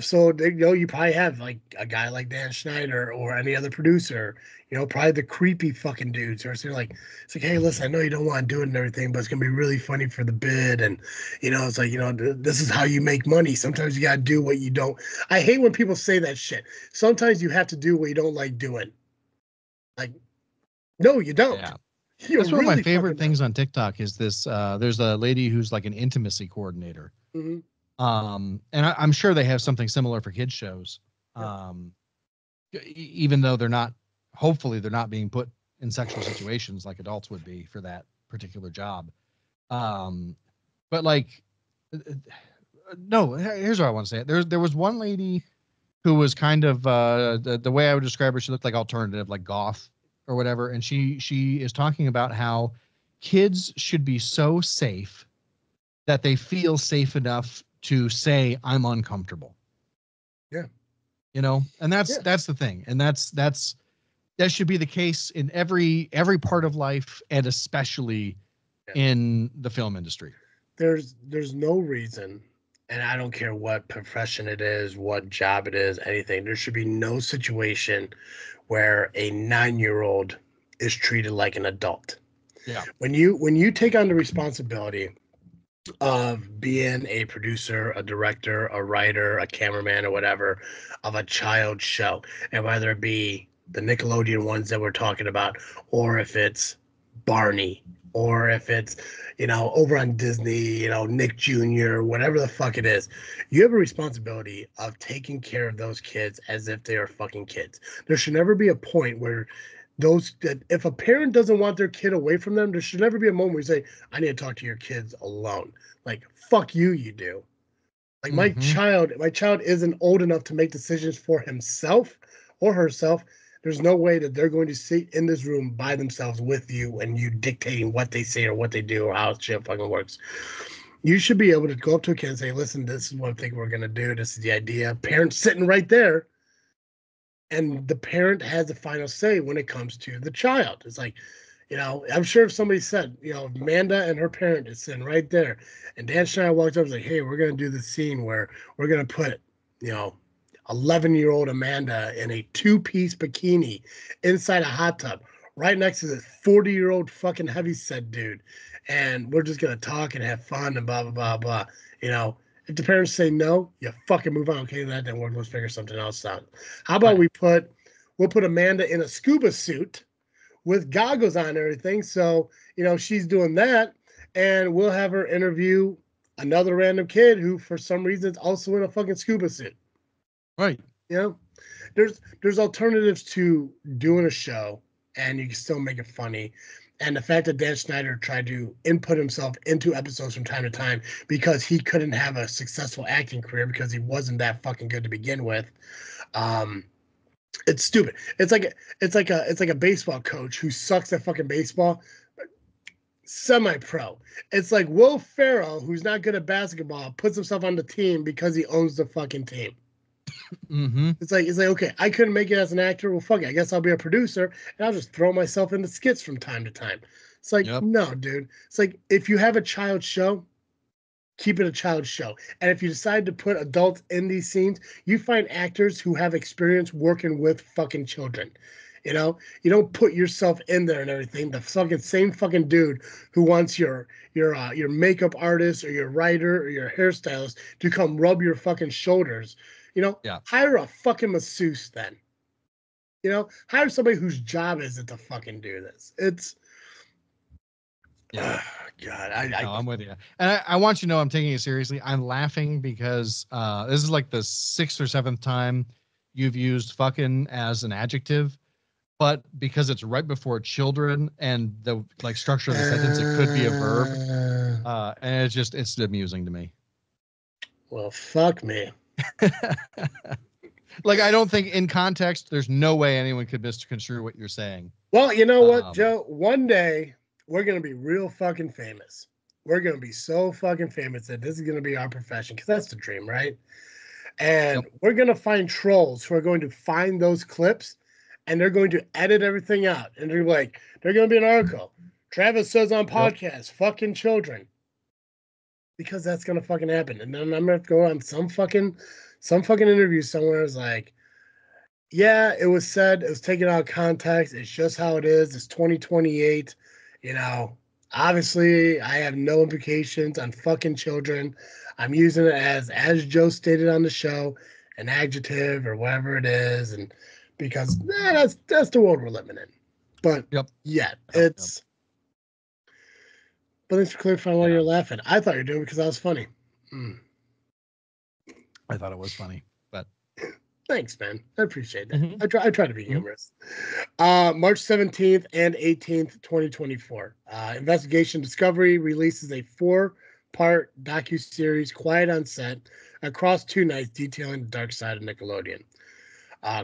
So they, you probably have like a guy like Dan Schneider or any other producer, probably the creepy fucking dudes who are saying like, it's like, hey, listen, I know you don't want to do it and everything, but it's gonna be really funny for the bid, and it's like, this is how you make money. Sometimes you gotta do what you don't. I hate when people say that shit. Sometimes you have to do what you don't like doing. Like, no, you don't. Yeah. You That's one of my really favorite fucking don't. things on TikTok is this there's a lady who's like an intimacy coordinator. Mm-hmm. And I'm sure they have something similar for kids shows. Yep. Um, Even though they're not, hopefully they're not being put in sexual situations like adults would be for that particular job. Um, but like, no, here's what I want to say. There was one lady who was kind of the way I would describe her. She looked like alternative, like goth or whatever. And she is talking about how kids should be so safe that they feel safe enough to say I'm uncomfortable. Yeah. And that's Yeah. that's the thing, and that should be the case in every part of life, and especially Yeah. in the film industry. There's no reason, and I don't care what profession it is, what job it is, anything. There should be no situation where a 9-year-old is treated like an adult. Yeah. When you take on the responsibility of being a producer, a director, a writer, a cameraman, or whatever of a child show, and whether it be the Nickelodeon ones that we're talking about, or if it's Barney, or if it's over on Disney, Nick Jr., whatever the fuck it is, you have a responsibility of taking care of those kids as if they are fucking kids. There should never be a point where those that if a parent doesn't want their kid away from them, there should never be a moment where you say, I need to talk to your kids alone. Like, fuck you, you do. Like Mm-hmm. my child isn't old enough to make decisions for himself or herself. There's no way that they're going to sit in this room by themselves with you and you dictating what they say or what they do or how shit fucking works. You should be able to go up to a kid and say, listen, this is what I think we're gonna do. This is the idea. Parents sitting right there, and the parent has the final say when it comes to the child. It's like, I'm sure if somebody said, Amanda and her parent is sitting right there, and Dan Schneider walked up and was like, hey, we're gonna do the scene where we're gonna put, 11-year-old Amanda in a two-piece bikini inside a hot tub right next to this 40-year-old fucking heavyset dude, and we're just gonna talk and have fun and blah blah blah blah. You know, if the parents say no, you fucking move on. Okay, that didn't work. Let's figure something else out. How about Right. we'll put Amanda in a scuba suit with goggles on and everything. So, she's doing that. And we'll have her interview another random kid who, for some reason, is also in a fucking scuba suit. Right. You know, there's alternatives to doing a show and you can still make it funny. And the fact that Dan Schneider tried to input himself into episodes from time to time because he couldn't have a successful acting career because he wasn't that fucking good to begin with. Um, it's stupid. It's like a baseball coach who sucks at fucking baseball, semi-pro. It's like Will Ferrell, who's not good at basketball, puts himself on the team because he owns the fucking team. Mm-hmm. It's like okay, I couldn't make it as an actor. Well, fuck it. I guess I'll be a producer and I'll just throw myself into skits from time to time. It's like Yep. no, dude. It's like if you have a child show, keep it a child show. And if you decide to put adults in these scenes, you find actors who have experience working with fucking children. You know, you don't put yourself in there and everything. The fucking same fucking dude who wants your makeup artist or your writer or your hairstylist to come rub your fucking shoulders. You know, Yeah. hire a fucking masseuse then. You know, hire somebody whose job is it to fucking do this. It's Yeah. God, No, I'm with you. And I want you to know I'm taking it seriously. I'm laughing because this is like the 6th or 7th time you've used fucking as an adjective, but because it's right before children and the like structure of the sentence, it could be a verb. And it's amusing to me. Well, fuck me. Like, I don't think in context, there's no way anyone could misconstrue what you're saying. Well, you know what, Joe? One day we're gonna be real fucking famous. We're gonna be so fucking famous that this is gonna be our profession because that's the dream, right? And Yep. we're gonna find trolls who are going to find those clips and they're going to edit everything out. And they're gonna be an article. Travis says on Yep. podcast, fucking children. Because that's gonna fucking happen. And then I'm gonna go on some fucking interview somewhere. It's like, yeah, it was said, it was taken out of context. It's just how it is. It's 2028. You know, obviously, I have no implications on fucking children. I'm using it as Joe stated on the show, an adjective or whatever it is, and because that's the world we're living in. But Yep. yeah, Yep. it's. But thanks for clarifying why Yeah. you're laughing. I thought you were doing it because I was funny. I thought it was funny, but Thanks, man. I appreciate that. Mhm. I try to be Mhm. humorous. March 17th and 18th, 2024. Investigation Discovery releases a 4-part docuseries, Quiet on Set, across 2 nights, detailing the dark side of Nickelodeon.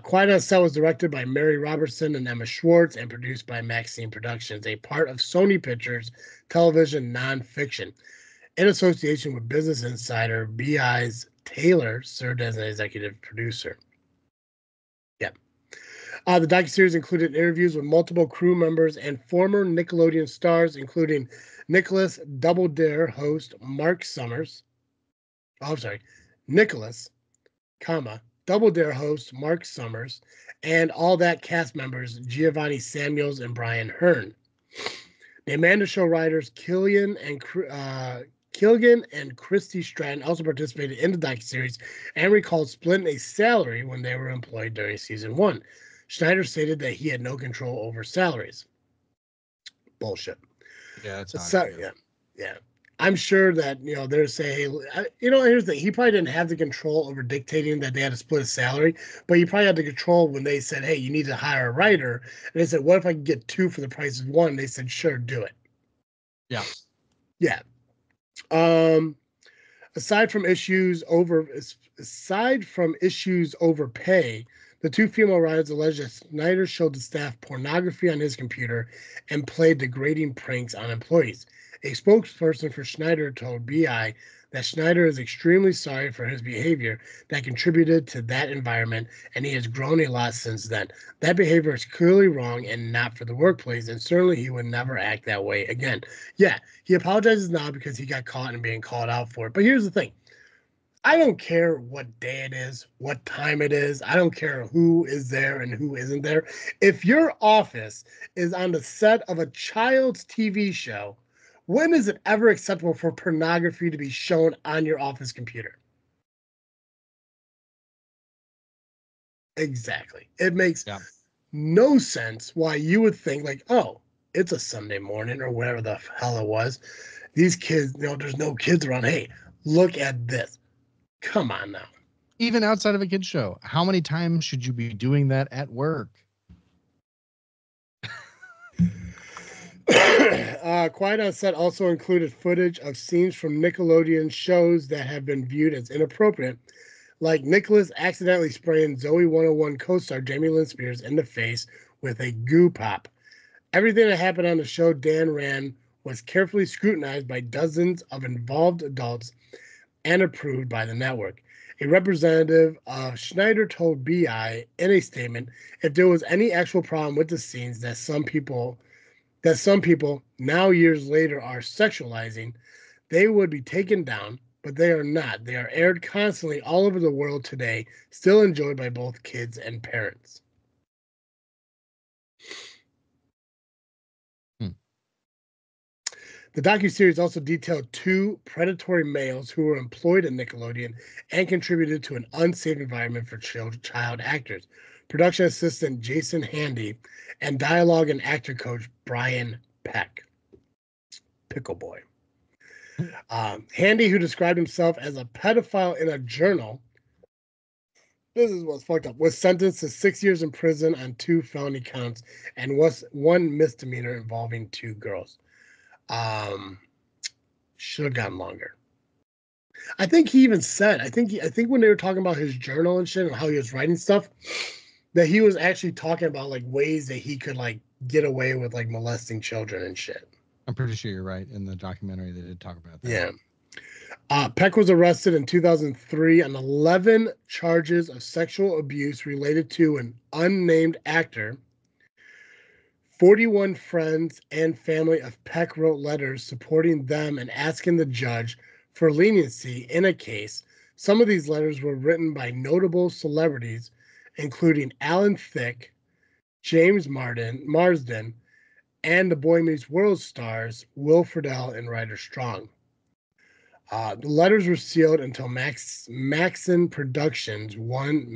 Quiet on Set was directed by Mary Robertson and Emma Schwartz and produced by Maxine Productions, a part of Sony Pictures television nonfiction. In association with Business Insider, BI's Taylor served as an executive producer. Yep. The docuseries included interviews with multiple crew members and former Nickelodeon stars, including Nicholas Double Dare host Mark Summers. Oh, I'm sorry, Nicholas, comma, Double Dare host Mark Summers, and all that cast members Giovanni Samuels and Brian Hearn. The Amanda Show writers Killigan and Christy Stratton also participated in the docuseries and recalled splitting a salary when they were employed during season 1. Schneider stated that he had no control over salaries. Bullshit. Yeah, it's not So, good. yeah. I'm sure that, they're saying, hey, here's the thing. He probably didn't have the control over dictating that they had to split a salary, but he probably had the control when they said, hey, you need to hire a writer. And they said, what if I can get 2 for the price of 1? They said, sure, do it. Yeah. Yeah. Um, aside from issues over pay, the 2 female writers alleged that Snyder showed the staff pornography on his computer and played degrading pranks on employees. A spokesperson for Schneider told BI that Schneider is extremely sorry for his behavior that contributed to that environment, and he has grown a lot since then. That behavior is clearly wrong and not for the workplace, and certainly he would never act that way again. Yeah, he apologizes now because he got caught and being called out for it. But here's the thing. I don't care what day it is, what time it is. I don't care who is there and who isn't there. If your office is on the set of a child's TV show, when is it ever acceptable for pornography to be shown on your office computer? Exactly. It makes Yeah. no sense why you would think, like, oh, it's a Sunday morning or whatever the hell it was. These kids, there's no kids around. Hey, look at this. Come on now. Even outside of a kid's show, how many times should you be doing that at work? Quiet on Set also included footage of scenes from Nickelodeon shows that have been viewed as inappropriate, like Nicholas accidentally spraying Zoe 101 co-star Jamie Lynn Spears in the face with a goo pop. Everything that happened on the show Dan ran was carefully scrutinized by dozens of involved adults and approved by the network. A representative of Schneider told BI in a statement if there was any actual problem with the scenes that some people now years later are sexualizing, they would be taken down, but they are not. They are aired constantly all over the world today, still enjoyed by both kids and parents. The docuseries also detailed 2 predatory males who were employed at Nickelodeon and contributed to an unsafe environment for child actors. Production assistant Jason Handy and dialogue and actor coach Brian Peck. Pickle Boy. Handy, who described himself as a pedophile in a journal, this is what's fucked up, was sentenced to 6 years in prison on 2 felony counts and was 1 misdemeanor involving 2 girls. Should have gotten longer. I think he even said, I think when they were talking about his journal and shit and how he was writing stuff, that he was actually talking about like ways that he could like get away with like molesting children and shit. I'm pretty sure you're right. In the documentary, they did talk about that. Yeah. Peck was arrested in 2003 on 11 charges of sexual abuse related to an unnamed actor. 41 friends and family of Peck wrote letters supporting them and asking the judge for leniency in a case. Some of these letters were written by notable celebrities, including Alan Thicke, James Marsden, and the Boy Meets World stars Will Friedle and Ryder Strong. The letters were sealed until Maxine Productions, one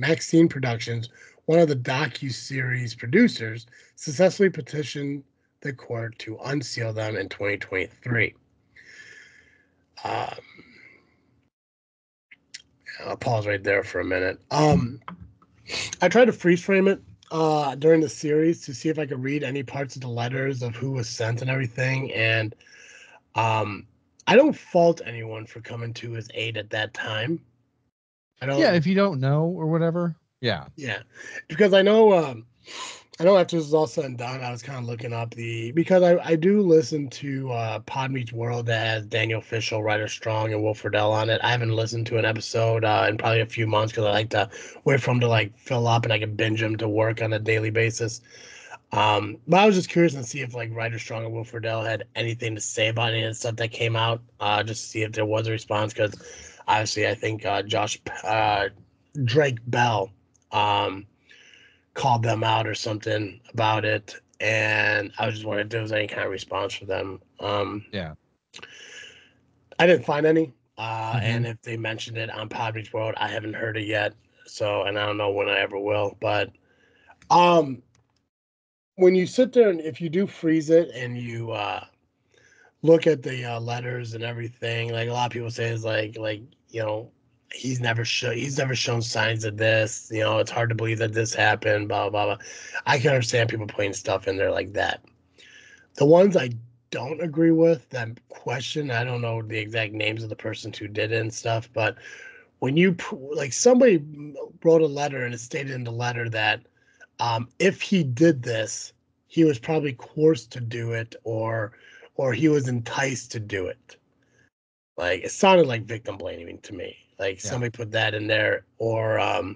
of the docuseries producers, successfully petitioned the court to unseal them in 2023. I'll pause right there for a minute. I tried to freeze frame it during the series to see if I could read any parts of the letters of who was sent and everything, and I don't fault anyone for coming to his aid at that time. Yeah, if you don't know or whatever. Yeah. Yeah, because I know after this is all said and done, I was kind of looking up because I do listen to Pod Meets World that has Daniel Fishel, Ryder Strong, and Will Friedle on it. I haven't listened to an episode in probably a few months because I like to wait for them to like fill up and I can binge them to work on a daily basis. But I was just curious to see if like Ryder Strong and Will Friedle had anything to say about any of the stuff that came out, just to see if there was a response. Because obviously, I think Drake Bell called them out or something about it, and I was just wondering if there was any kind of response for them. Yeah. I didn't find any, and if they mentioned it on Pod Meets World, I haven't heard it yet. So, and I don't know when I ever will, but when you sit there and if you do freeze it and you look at the letters and everything, like a lot of people say is like you know he's never shown signs of this. You know, it's hard to believe that this happened. Blah blah blah. I can understand people putting stuff in there like that. The ones I don't agree with, that question, I don't know the exact names of the persons who did it and stuff, but when you like somebody wrote a letter and it stated in the letter that if he did this, he was probably coerced to do it, or he was enticed to do it. Like it sounded like victim blaming to me. Like somebody put that in there, or I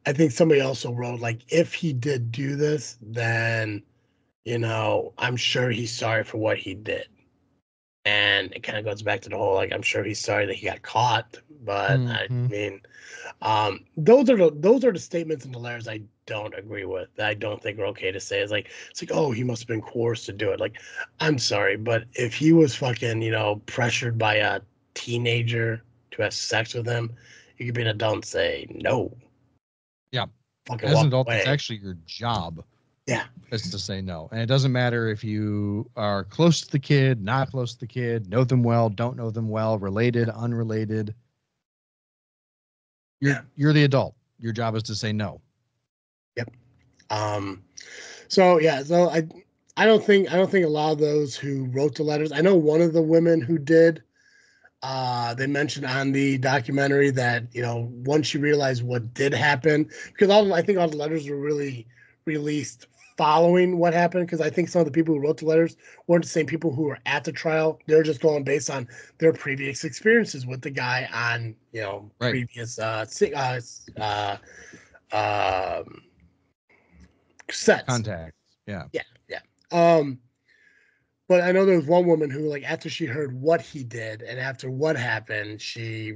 think somebody also wrote like if he did do this, then I'm sure he's sorry for what he did. And it kind of goes back to the whole like I'm sure he's sorry that he got caught, but I mean, those are the statements in the letters I don't agree with. That I don't think are okay to say. It's like oh he must have been coerced to do it. Like I'm sorry, but if he was fucking pressured by a teenager to have sex with him, you could be an adult and say no. Yeah. Fucking As an walk adult, away. it's actually your job. Yeah. Is to say no. And it doesn't matter if you are close to the kid, not close to the kid, know them well, don't know them well, related, unrelated. You're the adult. Your job is to say no. Yep. So yeah, so I don't think a lot of those who wrote the letters. I know one of the women who did. They mentioned on the documentary that once she realized what did happen, because I think all the letters were really released following what happened. Because I think some of the people who wrote the letters weren't the same people who were at the trial. They're just going based on their previous experiences with the guy on previous sets. Contact. Yeah. Yeah, yeah. But I know there was one woman who, like, after she heard what he did and after what happened, she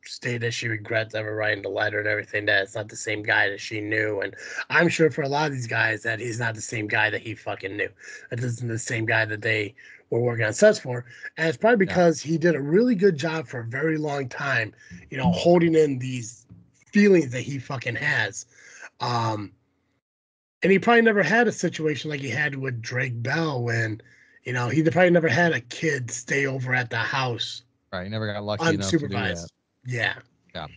stated she regrets ever writing the letter and everything, that it's not the same guy that she knew. And I'm sure for a lot of these guys that he's not the same guy that he fucking knew. That isn't the same guy that they were working on sets for. And it's probably Yeah. because he did a really good job for a very long time, holding in these feelings that he fucking has. Um, and he probably never had a situation like he had with Drake Bell when, he probably never had a kid stay over at the house Right. Never got lucky enough to do that. unsupervised. Yeah. Yeah.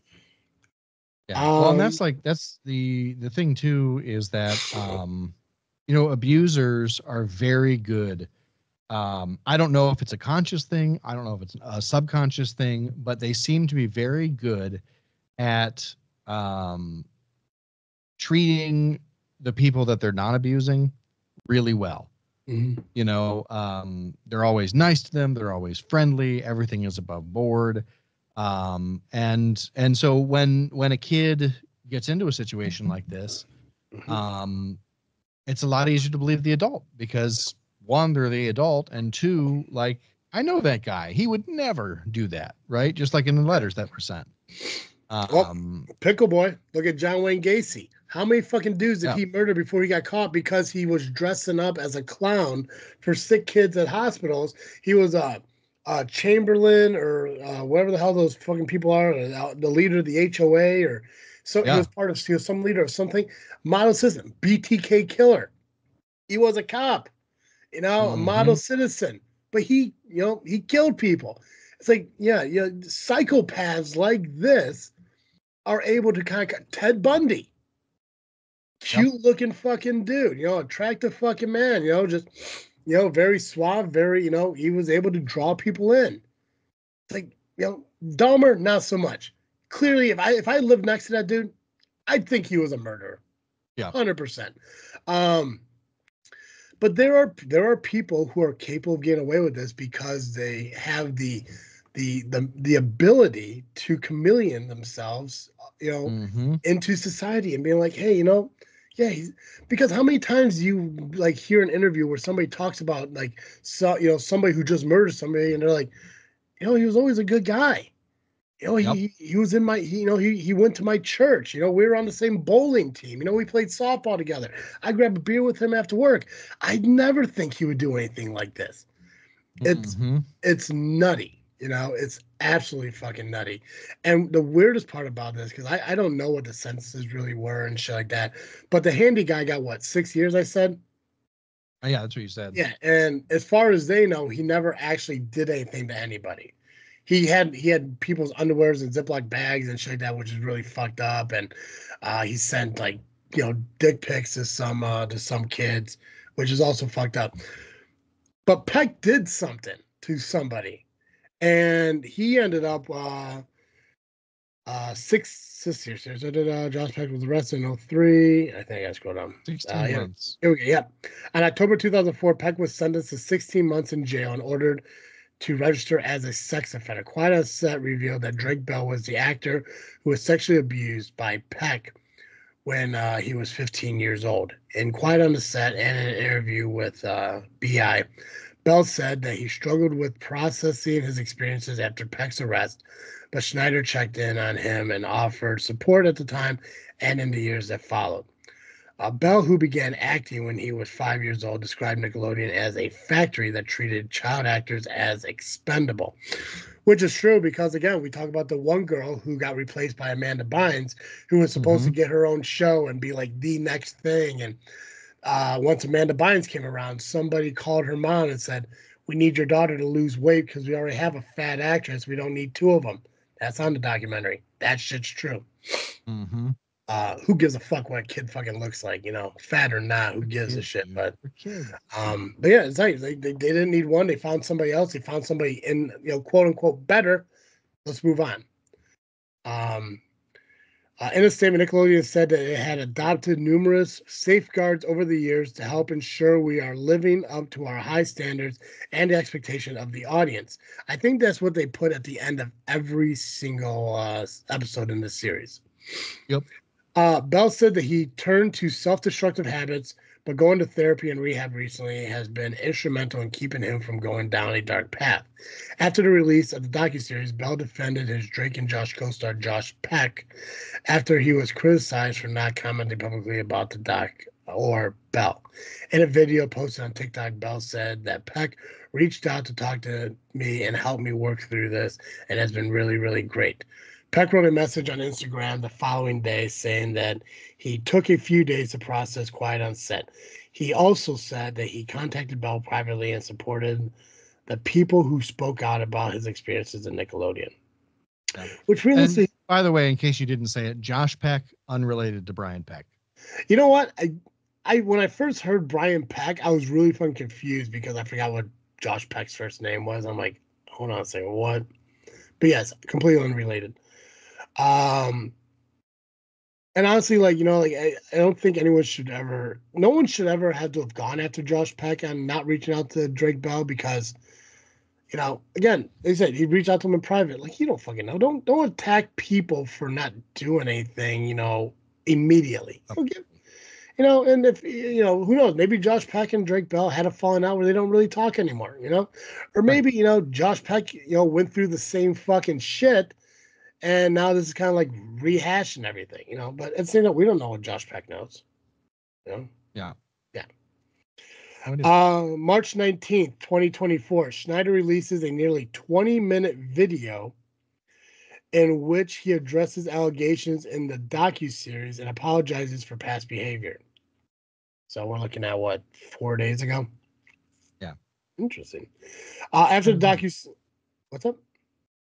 Yeah. Well, and Um, that's the thing too, is that abusers are very good. I don't know if it's a conscious thing, I don't know if it's a subconscious thing, but they seem to be very good at um treating the people that they're not abusing really well. mhm. They're always nice to them, they're always friendly, everything is above board. And so when a kid gets into a situation like this, Mhm. um it's a lot easier to believe the adult, because one, they're the adult, and two, like, I know that guy, he would never do that, right? Just like in the letters that were sent. Well, um Pickle Boy, look at John Wayne Gacy. How many fucking dudes did yeah, he murder before he got caught because he was dressing up as a clown for sick kids at hospitals? He was a Chamberlain or whatever the hell those fucking people are, the leader of the HOA, or so he yeah. was some leader of something. Model citizen, BTK killer. He was a cop, a model Hmm. citizen, but he killed people. It's like, yeah, psychopaths like this are able to kind of Ted Bundy, Yep. cute looking fucking dude, attractive fucking man, just very suave, very, he was able to draw people in. It's like, Dahmer, not so much. Clearly, if I lived next to that dude, I'd think he was a murderer. Yeah. 100%. Um, but there are people who are capable of getting away with this because they have the ability to chameleon themselves, you know, Hmm. into society and being like, hey, yeah, because how many times do you like hear an interview where somebody talks about like somebody who just murdered somebody and they're like, he was always a good guy. Yep. He was in my he went to my church. We were on the same bowling team. We played softball together. I grabbed a beer with him after work. I'd never think he would do anything like this. It's Hmm. it's nutty. It's absolutely fucking nutty. And the weirdest part about this, because I don't know what the sentences really were and shit like that, but the handy guy got what, 6 years, I said? Yeah, that's what you said. Yeah, and as far as they know, he never actually did anything to anybody. He had people's underwears and Ziploc bags and shit like that, which is really fucked up. And he sent like dick pics to some kids, which is also fucked up. But Peck did something to somebody, and he ended up 6 years. Josh Peck was arrested in '03. I think I scrolled down. 16 Yeah, months. here we go. Yeah, in October 2004, Peck was sentenced to 16 months in jail and ordered to register as a sex offender. Quite a set revealed that Drake Bell was the actor who was sexually abused by Peck when he was 15 years old. And Quiet on the Set and in an interview with BI, Bell said that he struggled with processing his experiences after Peck's arrest, but Schneider checked in on him and offered support at the time and in the years that followed. Bell, who began acting when he was 5 years old, described Nickelodeon as a factory that treated child actors as expendable, which is true because, again, we talk about the one girl who got replaced by Amanda Bynes, who was supposed to Hmm. get her own show and be like the next thing. And once Amanda Bynes came around, somebody called her mom and said, "We need your daughter to lose weight because we already have a fat actress. We don't need two of them." That's on the documentary. That shit's true. Hmm. Who gives a fuck what a kid fucking looks like, fat or not? Who For gives a kids, shit? dude. But For kids. yeah, it's like they didn't need one. They found somebody else. They found somebody in quote unquote better. Let's move on. Um, in a statement, Nickelodeon said that it had adopted numerous safeguards over the years to help ensure we are living up to our high standards and the expectation of the audience. I think that's what they put at the end of every single episode in this series. Yep. Bell said that he turned to self-destructive habits, but going to therapy and rehab recently has been instrumental in keeping him from going down a dark path. After the release of the docuseries, Bell defended his Drake and Josh co-star Josh Peck after he was criticized for not commenting publicly about the doc or Bell. In a video posted on TikTok, Bell said that Peck reached out to talk to me and help me work through this, and has been really, really great. Peck wrote a message on Instagram the following day saying that he took a few days to process quiet on set. He also said that he contacted Bell privately and supported the people who spoke out about his experiences in Nickelodeon. Yeah. Which And realistically, by the way, in case you didn't say it, Josh Peck, unrelated to Brian Peck. you know what? I when I first heard Brian Peck, I was really fucking confused because I forgot what Josh Peck's first name was. I'm like, hold on a second, what? But yes, completely unrelated. Um, and honestly, like, like I don't think no one should ever have to have gone after Josh Peck and not reaching out to Drake Bell because, again, they said he reached out to him in private. Like, you don't fucking know. Don't attack people for not doing anything, immediately. And if who knows, maybe Josh Peck and Drake Bell had a falling out where they don't really talk anymore, or Right. maybe Josh Peck went through the same fucking shit, and now this is kind of like rehashing everything, But it's we don't know what Josh Peck knows, Yeah. Yeah. No, March 19th, 2024, Schneider releases a nearly 20-minute video in which he addresses allegations in the docuseries and apologizes for past behavior. So we're looking at what, 4 days ago? Yeah. Interesting. After the what's up?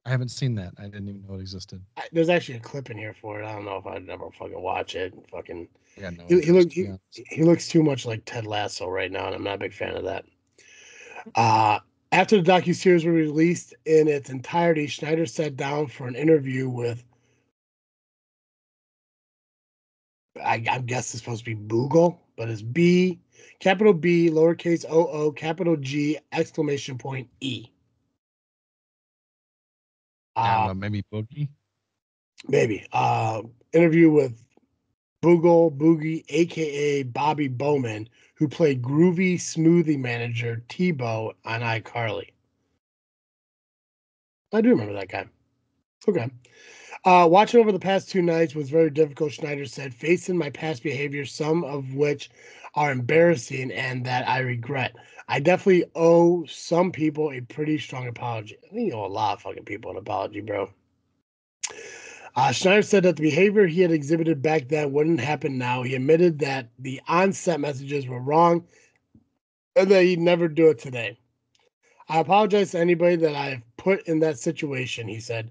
I haven't seen that. I didn't even know it existed. There's actually a clip in here for it. I don't know if I'd never fucking watch it. Fucking, I got no he interest, look to be honest. he looks too much like Ted Lasso right now, and I'm not a big fan of that. After the docuseries were released in its entirety, Schneider sat down for an interview with, I guess it's supposed to be Boogle, but it's B, capital B, lowercase O, capital G, exclamation point E. I don't know, maybe Boogie. Maybe. Interview with Boogie, aka Bobby Bowman, who played groovy smoothie manager Tebow on iCarly. I do remember that guy. Okay. Watching over the past 2 nights was very difficult, Schneider said, facing my past behavior, some of which are embarrassing and that I regret. I definitely owe some people a pretty strong apology. I think you owe a lot of fucking people an apology, bro. Schneider said that the behavior he had exhibited back then wouldn't happen now. He admitted that the on-set messages were wrong and that he'd never do it today. I apologize to anybody that I have put in that situation, he said.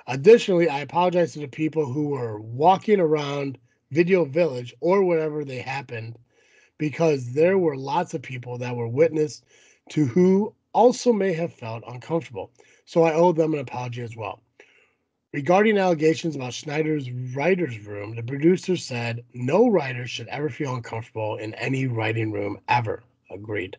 Additionally, I apologize to the people who were walking around Video Village or wherever they happened because there were lots of people that were witness to who also may have felt uncomfortable. So I owe them an apology as well. Regarding allegations about Schneider's writer's room, the producer said no writer should ever feel uncomfortable in any writing room ever. Agreed.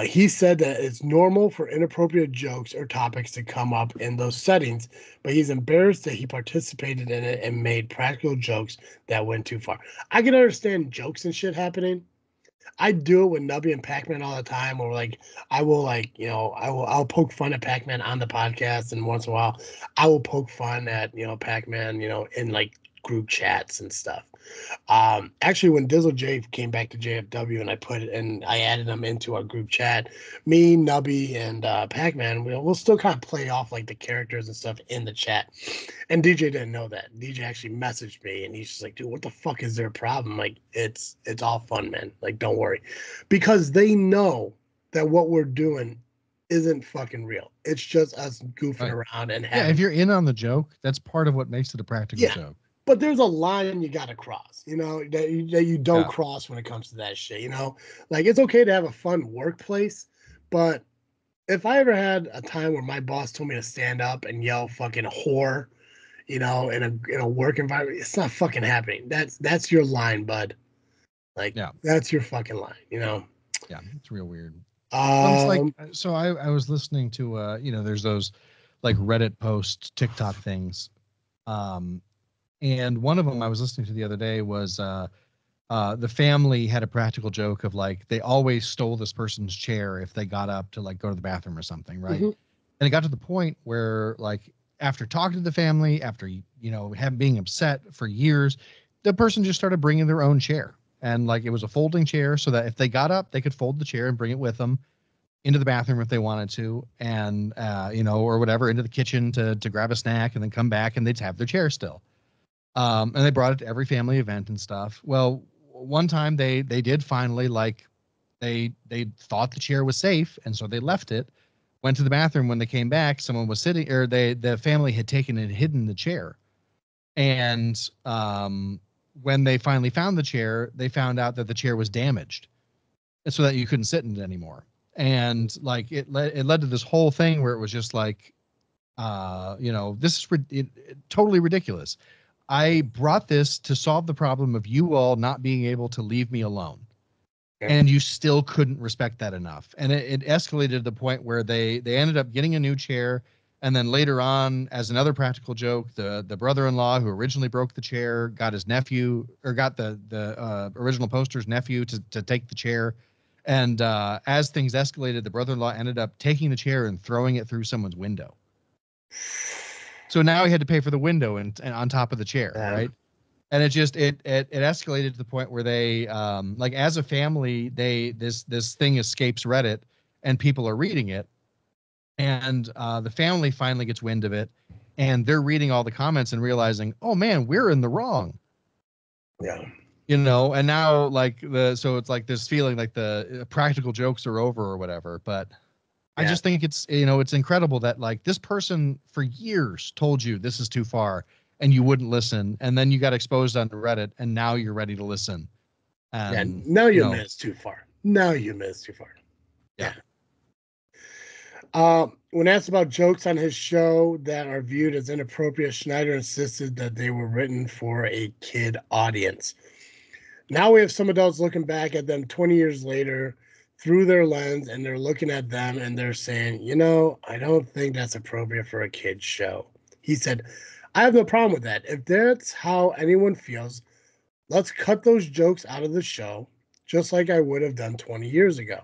He said that it's normal for inappropriate jokes or topics to come up in those settings, but he's embarrassed that he participated in it and made practical jokes that went too far. I can understand jokes and shit happening. I do it with Nubby and Pac-Man all the time, or like I'll poke fun at Pac-Man on the podcast, and once in a while I will poke fun at Pac-Man, in like group chats and stuff. Actually, when Dizzle J came back to JFW and I added them into our group chat, me, Nubby, and Pac-Man, we'll still kind of play off like the characters and stuff in the chat. And DJ didn't know that. DJ actually messaged me and he's just like, dude, what the fuck is their problem? Like, it's all fun, man. Like, don't worry. Because they know that what we're doing isn't fucking real. It's just us goofing around and Yeah, having. if you're in on the joke, that's part of what makes it a practical joke. But there's a line you got to cross, that you don't cross when it comes to that shit, Like, it's okay to have a fun workplace, but if I ever had a time where my boss told me to stand up and yell fucking whore, in a work environment, it's not fucking happening. That's your line, bud. Like, that's your fucking line, Yeah, it's real weird. Well, it's like, Um, so I was listening to there's those like Reddit post TikTok things. And one of them I was listening to the other day was the family had a practical joke of like they always stole this person's chair if they got up to like go to the bathroom or something, right? mhm. And it got to the point where like after talking to the family, after being upset for years, the person just started bringing their own chair and like it was a folding chair, so that if they got up, they could fold the chair and bring it with them into the bathroom if they wanted to, and or whatever, into the kitchen to grab a snack, and then come back and they'd have their chair still. And they brought it to every family event and stuff. Well, one time they did finally, like, they thought the chair was safe, and so they left it. Went to the bathroom. When they came back, someone was sitting, or the family had taken and hidden the chair. And when they finally found the chair, they found out that the chair was damaged, so that you couldn't sit in it anymore. And like it led to this whole thing where it was just like, this is totally ridiculous. I brought this to solve the problem of you all not being able to leave me alone. And you still couldn't respect that enough. And it escalated to the point where they ended up getting a new chair. And then later on, as another practical joke, the brother-in-law who originally broke the chair got his nephew, or got the original poster's nephew to take the chair. And as things escalated, the brother-in-law ended up taking the chair and throwing it through someone's window. So now he had to pay for the window and on top of the chair, right? And it escalated to the point where they, like, as a family, this thing escapes Reddit and people are reading it, and the family finally gets wind of it, and they're reading all the comments and realizing, oh man, we're in the wrong. Yeah. And now so it's like this feeling like the practical jokes are over or whatever. But I just think it's incredible that, like, this person for years told you this is too far and you wouldn't listen, and then you got exposed on Reddit, and now you're ready to listen. And now you missed too far. Now you missed too far. Yeah. When asked about jokes on his show that are viewed as inappropriate, Schneider insisted that they were written for a kid audience. Now we have some adults looking back at them 20 years later through their lens, and they're looking at them and they're saying, I don't think that's appropriate for a kid's show. He said, I have no problem with that. If that's how anyone feels, let's cut those jokes out of the show, just like I would have done 20 years ago.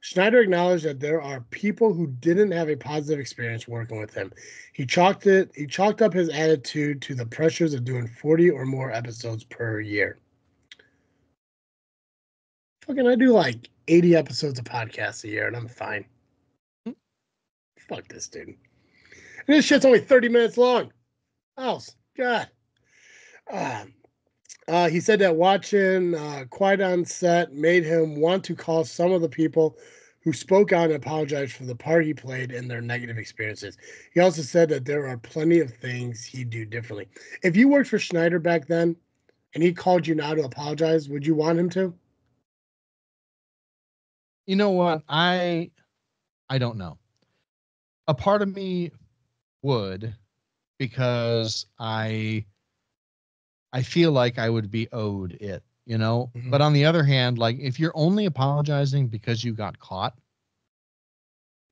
Schneider acknowledged that there are people who didn't have a positive experience working with him. He chalked up his attitude to the pressures of doing 40 or more episodes per year. Fucking, I do like 80 episodes of podcasts a year, and I'm fine. Fuck this dude. And this shit's only 30 minutes long. Oh, God. He said that watching Quiet on Set made him want to call some of the people who spoke out and apologized for the part he played in their negative experiences. He also said that there are plenty of things he'd do differently. If you worked for Schneider back then and he called you now to apologize, would you want him to? You know what? I don't know. A part of me would, because I feel like I would be owed it, Mm-hmm. But on the other hand, like, if you're only apologizing because you got caught,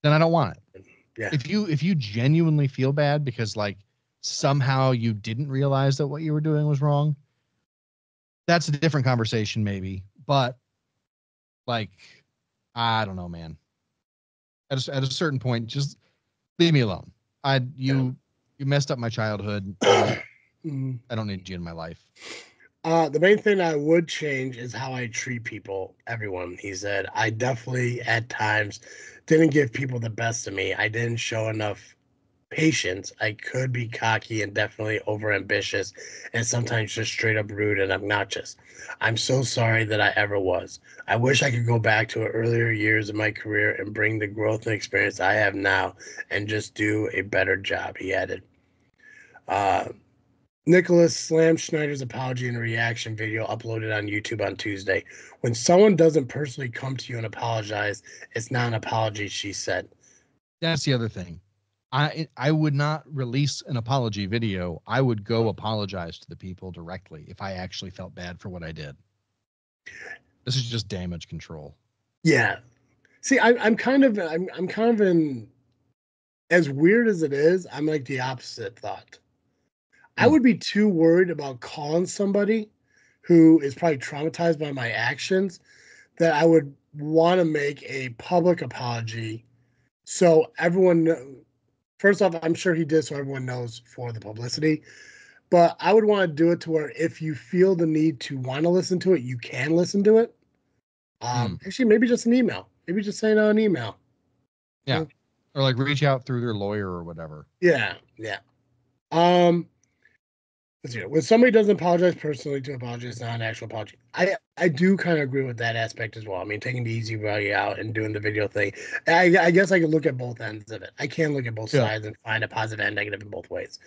then I don't want it. Yeah. If you genuinely feel bad because, like, somehow you didn't realize that what you were doing was wrong, that's a different conversation maybe. But, like, I don't know, man. At a certain point, just leave me alone. You messed up my childhood. I don't need you in my life. The main thing I would change is how I treat people, everyone. He said, I definitely at times didn't give people the best of me. I didn't show enough patience. I could be cocky and definitely overambitious and sometimes just straight up rude and obnoxious. I'm so sorry that I ever was. I wish I could go back to earlier years of my career and bring the growth and experience I have now and just do a better job, he added. Nicholas slammed Schneider's apology in a reaction video uploaded on YouTube on Tuesday. When someone doesn't personally come to you and apologize, it's not an apology, she said. That's the other thing. I would not release an apology video. I would go apologize to the people directly if I actually felt bad for what I did. This is just damage control. Yeah. See, I'm kind of in, as weird as it is, I'm like the opposite thought. I would be too worried about calling somebody who is probably traumatized by my actions that I would want to make a public apology. So everyone, first off, I'm sure he did so everyone knows for the publicity. But I would want to do it to where if you feel the need to want to listen to it, you can listen to it. Hmm. Actually, maybe just an email. Maybe just saying an email. Yeah. Yeah, Or like reach out through their lawyer or whatever. yeah. Yeah. Um, let's see. When somebody doesn't apologize personally, to apologize, not an actual apology. I do kind of agree with that aspect as well. I mean, taking the easy way out and doing the video thing. I guess I can look at both ends of it. I can look at both Yeah. sides and find a positive and negative in both ways.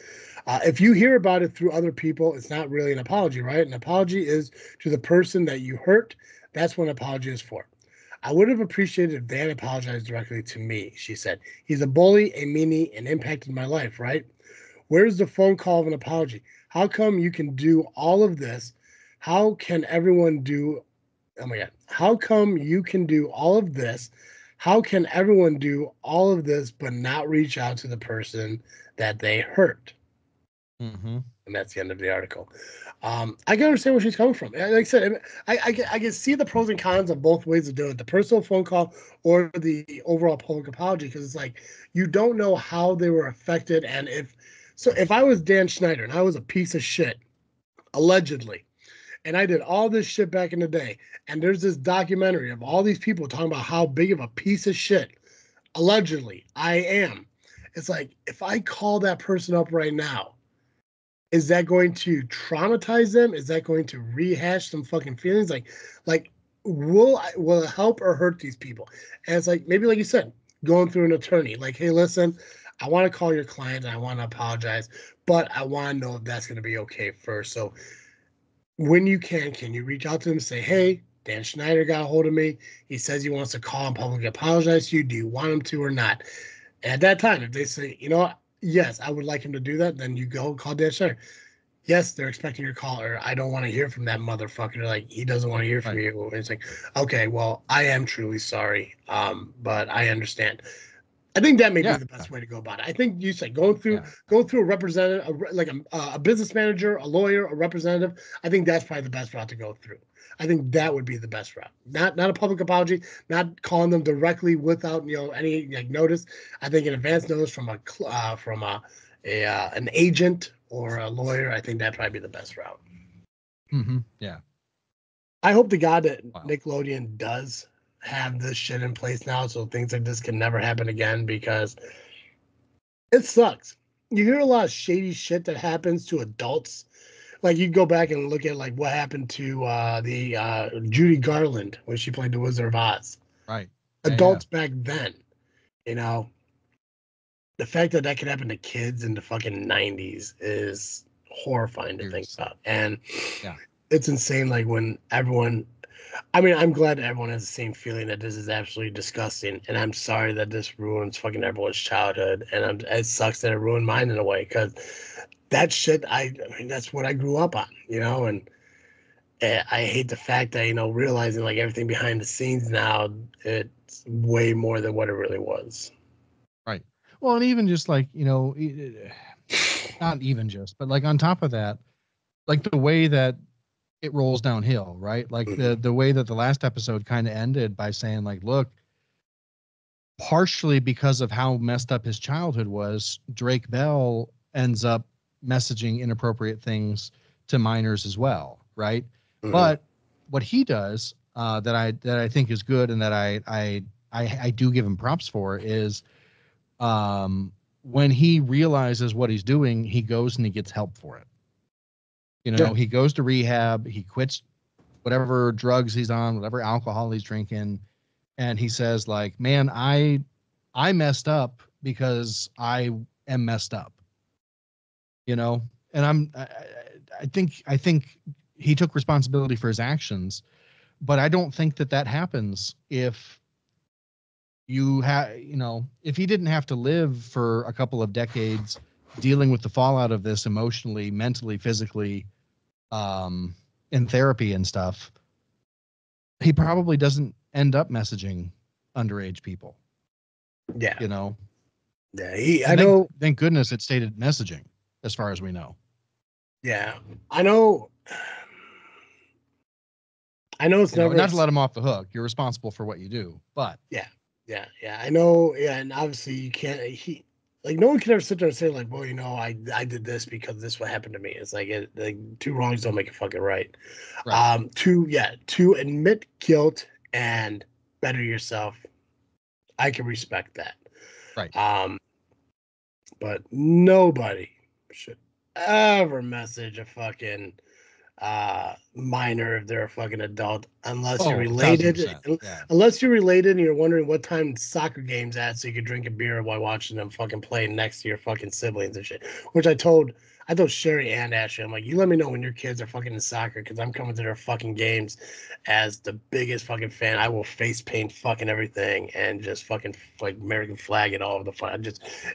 If you hear about it through other people, it's not really an apology, right? An apology is to the person that you hurt. That's what an apology is for. I would have appreciated if Dan apologized directly to me, she said. He's a bully, a meanie, and impacted my life, right? Where's the phone call of an apology? How come you can do all of this? How can everyone do, oh my God, how come you can do all of this? How can everyone do all of this but not reach out to the person that they hurt? Mm-hmm. And that's the end of the article. I can understand where she's coming from. Like I said, I can see the pros and cons of both ways of doing it, the personal phone call or the overall public apology, because it's like you don't know how they were affected. And if I was Dan Schneider and I was a piece of shit, allegedly, and I did all this shit back in the day, and there's this documentary of all these people talking about how big of a piece of shit, allegedly, I am. It's like, if I call that person up right now, is that going to traumatize them? Is that going to rehash some fucking feelings? Like will it help or hurt these people? And it's like, maybe like you said, going through an attorney, like, hey, listen, I want to call your client and I want to apologize, but I want to know if that's going to be okay first. So when you can you reach out to them and say, hey, Dan Schneider got a hold of me. He says he wants to call and publicly apologize to you. Do you want him to or not? And at that time, if they say, you know what, yes, I would like him to do that, then you go call Dan Schneider. Yes, they're expecting your call, or I don't want to hear from that motherfucker. Like, he doesn't want to hear from Right. you. It's like, okay, well, I am truly sorry, but I understand. I think that may be Yeah. the best way to go about it. I think you said going through a representative, a business manager, a lawyer, a representative. I think that's probably the best route to go through. I think that would be the best route. Not a public apology, not calling them directly without any like notice. I think an advance notice from an agent or a lawyer. I think that'd probably be the best route. Mm-hmm. Yeah. I hope to God that Wow. Nickelodeon does have this shit in place now, so things like this can never happen again, because it sucks. You hear a lot of shady shit that happens to adults. Like, you go back and look at like what happened to the Judy Garland when she played the Wizard of Oz. Right. Yeah. Yeah. Adults back then, you know, the fact that that could happen to kids in the fucking 90s is horrifying to think Seriously. about. And Yeah. it's insane. Like, when everyone, I mean, I'm glad that everyone has the same feeling that this is absolutely disgusting, and I'm sorry that this ruins fucking everyone's childhood, and it sucks that it ruined mine in a way, because that shit, I mean, that's what I grew up on, and I hate the fact that realizing like everything behind the scenes now, it's way more than what it really was. Right. Well, and even just like, not even just, but like on top of that, like the way that it rolls downhill, right? Like Mhm. the way that the last episode kind of ended by saying like, look, partially because of how messed up his childhood was, Drake Bell ends up messaging inappropriate things to minors as well, right? Mhm. But what he does that I think is good and that I do give him props for is when he realizes what he's doing, he goes and he gets help for it. Yeah. He goes to rehab, he quits whatever drugs he's on, whatever alcohol he's drinking, and he says like, "Man, I messed up because I am messed up." You know, and I think he took responsibility for his actions, but I don't think that happens if if he didn't have to live for a couple of decades dealing with the fallout of this emotionally, mentally, physically, in therapy and stuff, he probably doesn't end up messaging underage people, Yeah. you know. Yeah. I And thank know. thank goodness it stated messaging, as far as we know. Yeah. I know. I know it's never. Not to let him off the hook. You're responsible for what you do, but Yeah. Yeah. Yeah. I know. Yeah. And obviously, you can't. like no one can ever sit there and say like, well, I did this because this what happened to me. It's like two wrongs don't make it fucking right. Right. To admit guilt and better yourself, I can respect that. Right. But nobody should ever message a fucking minor if they're a fucking adult unless you're Oh, related. 1,000%. Yeah. Unless you're related and you're wondering what time soccer game's at so you can drink a beer while watching them fucking play next to your fucking siblings and shit. Which I told Sherry and Ashley, I'm like, you let me know when your kids are fucking in soccer because I'm coming to their fucking games as the biggest fucking fan. I will face paint fucking everything and just fucking like American flag it all over the fun.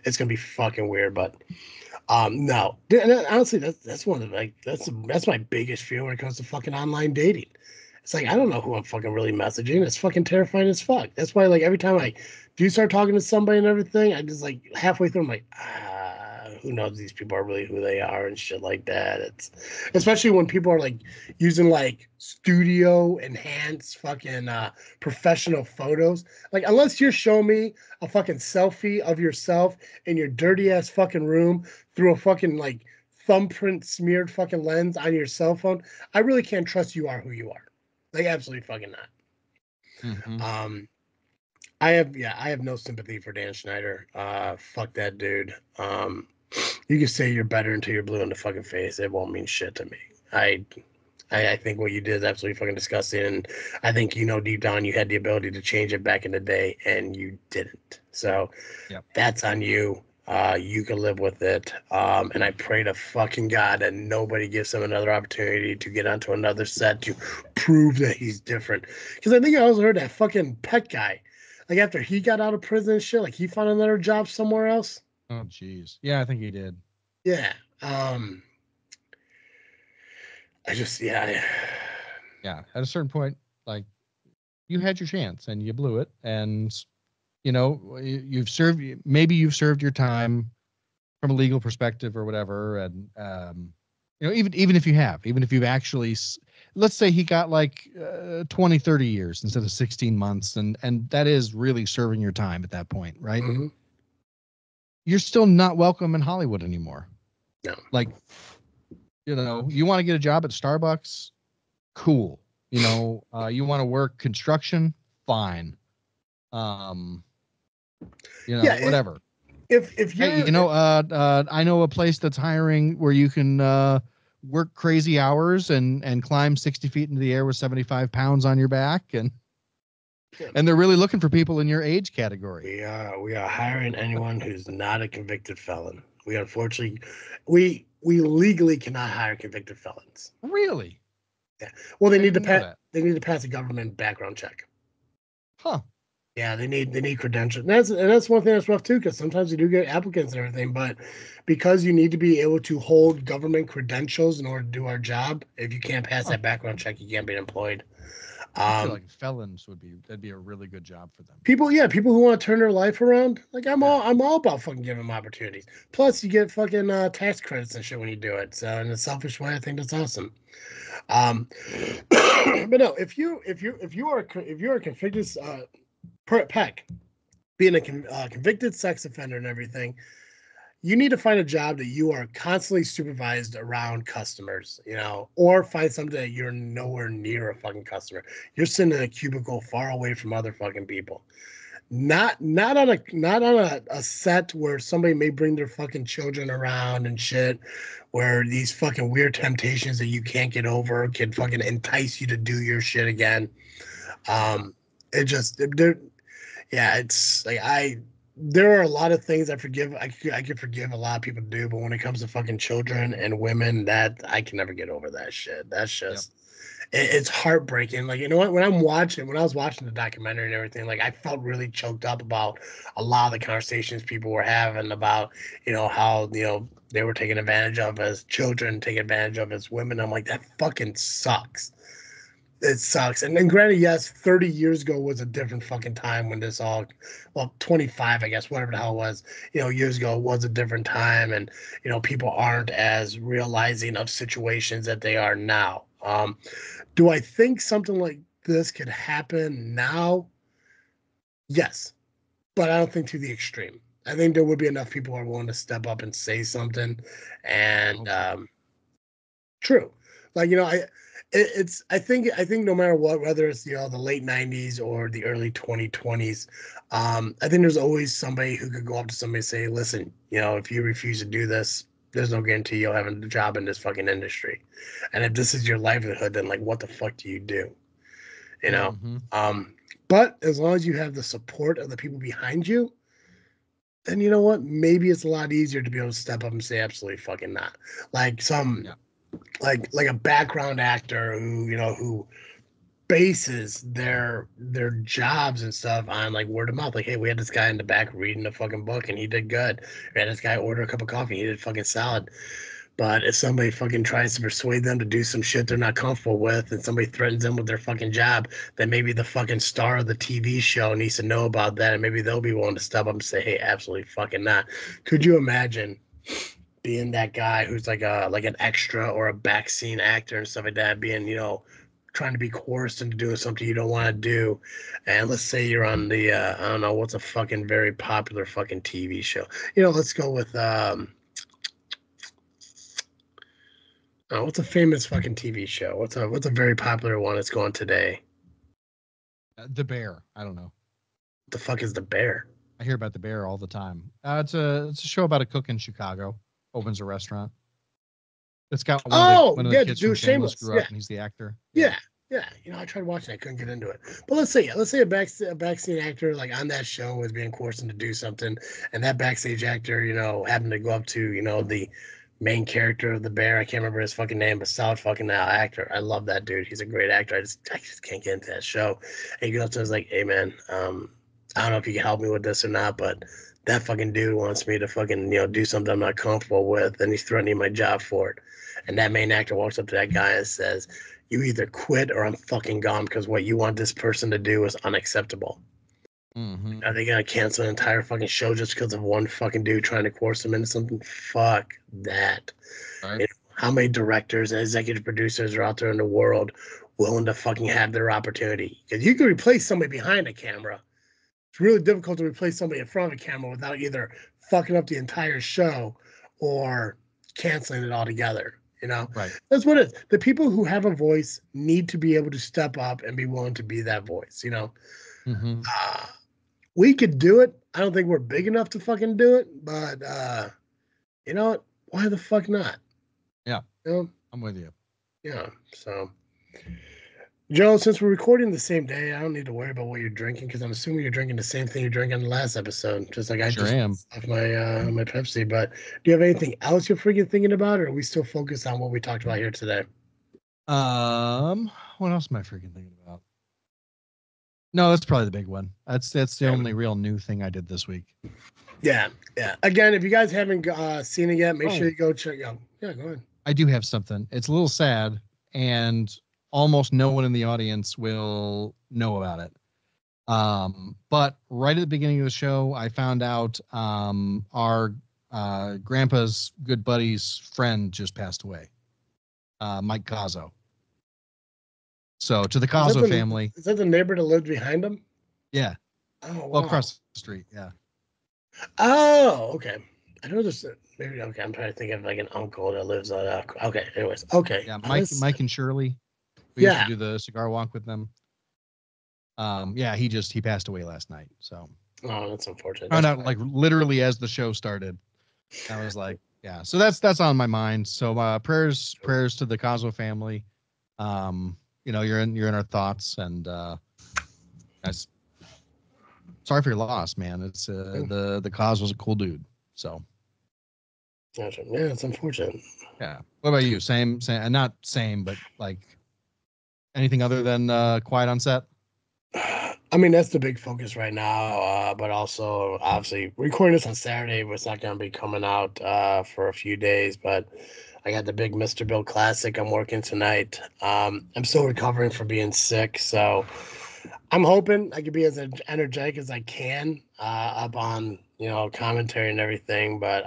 It's gonna be fucking weird, but no. And honestly, that's one of the, like that's my biggest fear when it comes to fucking online dating. It's like I don't know who I'm fucking really messaging. It's fucking terrifying as fuck. That's why like every time I do start talking to somebody and everything, I just like halfway through I'm like, who knows these people are really who they are and shit like that. It's especially when people are like using like studio enhanced fucking professional photos. Like unless you're showing me a fucking selfie of yourself in your dirty ass fucking room through a fucking like thumbprint smeared fucking lens on your cell phone, I really can't trust you are who you are. Like absolutely fucking not. Mm-hmm. Um, I have no sympathy for Dan Schneider. Fuck that dude. You can say you're better until you're blue in the fucking face. It won't mean shit to me. I I think what you did is absolutely fucking disgusting, and I think deep down you had the ability to change it back in the day, and you didn't. So Yep. that's on you. You can live with it. And I pray to fucking God that nobody gives him another opportunity to get onto another set to prove that he's different. Because I think I also heard that fucking Pet guy, like after he got out of prison and shit, like he found another job somewhere else. Oh, jeez. Yeah, I think he did. Yeah. I just, yeah. Yeah. At a certain point, like you had your chance and you blew it, and you've served your time from a legal perspective or whatever, and even if you've actually, let's say he got like 20 30 years instead of 16 months, and that is really serving your time at that point, right? Mm-hmm. You're still not welcome in Hollywood anymore. No. Like, you want to get a job at Starbucks, cool. You want to work construction, fine. um Yeah. Whatever. If Hey, you're, I know a place that's hiring where you can work crazy hours and climb 60 feet into the air with 75 pounds on your back, and they're really looking for people in your age category. we are hiring anyone who's not a convicted felon. We unfortunately, we legally cannot hire convicted felons. Really? Yeah. Well, I didn't know that. they need to pass a government background check. Huh. Yeah, they need credentials. And that's one thing that's rough too, because sometimes you do get applicants and everything, but because you need to be able to hold government credentials in order to do our job, if you can't pass Huh. that background check, you can't be employed. I feel Um, like felons that'd be a really good job for them. people who want to turn their life around, like Yeah. I'm all about fucking giving them opportunities. Plus, you get fucking tax credits and shit when you do it. So in a selfish way, I think that's awesome. Um, but no, if you are a convicted Peck, being a convicted sex offender and everything, you need to find a job that you are constantly supervised around customers, or find something that you're nowhere near a fucking customer. You're sitting in a cubicle far away from other fucking people. Not on a set where somebody may bring their fucking children around and shit, where these fucking weird temptations that you can't get over can fucking entice you to do your shit again. Yeah. Um, it just there, yeah, it's like there are a lot of things I could forgive a lot of people to do, but when it comes to fucking children and women, that I can never get over that shit. That's Yep. just it's heartbreaking. Like, what? When I was watching the documentary and everything, like I felt really choked up about a lot of the conversations people were having about, how, they were taken advantage of as children, taken advantage of as women. I'm like, that fucking sucks. It sucks. And then granted, yes, 30 years ago was a different fucking time when this all, well, 25, I guess, whatever the hell it was, years ago was a different time. And, people aren't as realizing of situations that they are now. Do I think something like this could happen now? Yes, but I don't think to the extreme. I think there would be enough people who are willing to step up and say something. I And hope so. true, like I think no matter what, whether it's the late '90s or the early 2020s, I think there's always somebody who could go up to somebody and say, "Listen, if you refuse to do this, there's no guarantee you'll have a job in this fucking industry, and if this is your livelihood, then like what the fuck do you do?" You know. Mm-hmm. Um, but as long as you have the support of the people behind you, then you know what? Maybe it's a lot easier to be able to step up and say absolutely fucking not. Like Yeah. like a background actor who bases their jobs and stuff on like word of mouth. Like, hey, we had this guy in the back reading a fucking book and he did good. We had this guy order a cup of coffee, he did fucking solid. But if somebody fucking tries to persuade them to do some shit they're not comfortable with and somebody threatens them with their fucking job, then maybe the fucking star of the TV show needs to know about that and maybe they'll be willing to step up and say, hey, absolutely fucking not. Could you imagine being that guy who's like an extra or a back scene actor and stuff like that, being, trying to be coerced into doing something you don't want to do. And let's say you're on the I don't know what's a fucking very popular fucking TV show. Let's go with what's a famous fucking TV show? What's a very popular one that's going today? The Bear. I don't know. What the fuck is the Bear? I hear about the Bear all the time. It's a show about a cook in Chicago. Opens a restaurant. It's got Oh, one of the yeah, the kids dude from with Shameless Shameless. grew Yeah, up and he's the actor. Yeah. yeah, yeah. I tried watching. I couldn't get into it. But let's say a backstage actor like on that show was being coerced into do something, and that backstage actor, happened to go up to the main character of the Bear. I can't remember his fucking name, but solid fucking actor. I love that dude. He's a great actor. I just can't get into that show. And he goes up to us like, hey man, I don't know if you can help me with this or not, but that fucking dude wants me to fucking do something I'm not comfortable with, and he's threatening my job for it. And that main actor walks up to that guy and says, you either quit or I'm fucking gone because what you want this person to do is unacceptable. Mm-hmm. Are they gonna cancel an entire fucking show just because of one fucking dude trying to coerce them into something? Fuck that. Right. How many directors and executive producers are out there in the world willing to fucking have their opportunity? Because you can replace somebody behind a camera. It's really difficult to replace somebody in front of a camera without either fucking up the entire show or canceling it altogether. Right. That's what it is. The people who have a voice need to be able to step up and be willing to be that voice. Mm-hmm. Uh, we could do it. I don't think we're big enough to fucking do it, but you know what? Why the fuck not? Yeah. You know? I'm with you. Yeah. So, Joe, since we're recording the same day, I don't need to worry about what you're drinking because I'm assuming you're drinking the same thing you drank on the last episode, just like I Sure just am. off my Pepsi. But do you have anything else you're freaking thinking about, or are we still focused on what we talked about here today? What else am I freaking thinking about? No, that's probably the big one. That's the only real new thing I did this week. Yeah, yeah. Again, if you guys haven't seen it yet, make sure Oh, you go check out. Yeah, go ahead. I do have something. It's a little sad, and almost no one in the audience will know about it. But right at the beginning of the show, I found out our grandpa's good buddy's friend just passed away, Mike Cazzo. So to the Is that Cazzo family, the neighbor that lived behind him? yeah, Oh well wow. across the street, yeah, Oh, okay. I know there's maybe okay. I'm trying to think of like an uncle that lives on. Okay, anyways, okay. yeah. This, Mike and Shirley, we used to yeah. do the cigar walk with them. Yeah, he passed away last night. So Oh, that's unfortunate. found That's out fine. like literally as the show started. I was like, yeah. So that's on my mind. So prayers to the Cosmo family. You're in our thoughts, and guys, sorry for your loss, man. It's the Cos was a cool dude. So Gotcha. Yeah, it's unfortunate. yeah. What about you? Same, not same, but like anything other than quiet on set? I mean, that's the big focus right now. But also, obviously, recording this on Saturday, but it's not going to be coming out for a few days. But I got the big Mr. Bill Classic. I'm working tonight. I'm still recovering from being sick, so I'm hoping I can be as energetic as I can up on commentary and everything. But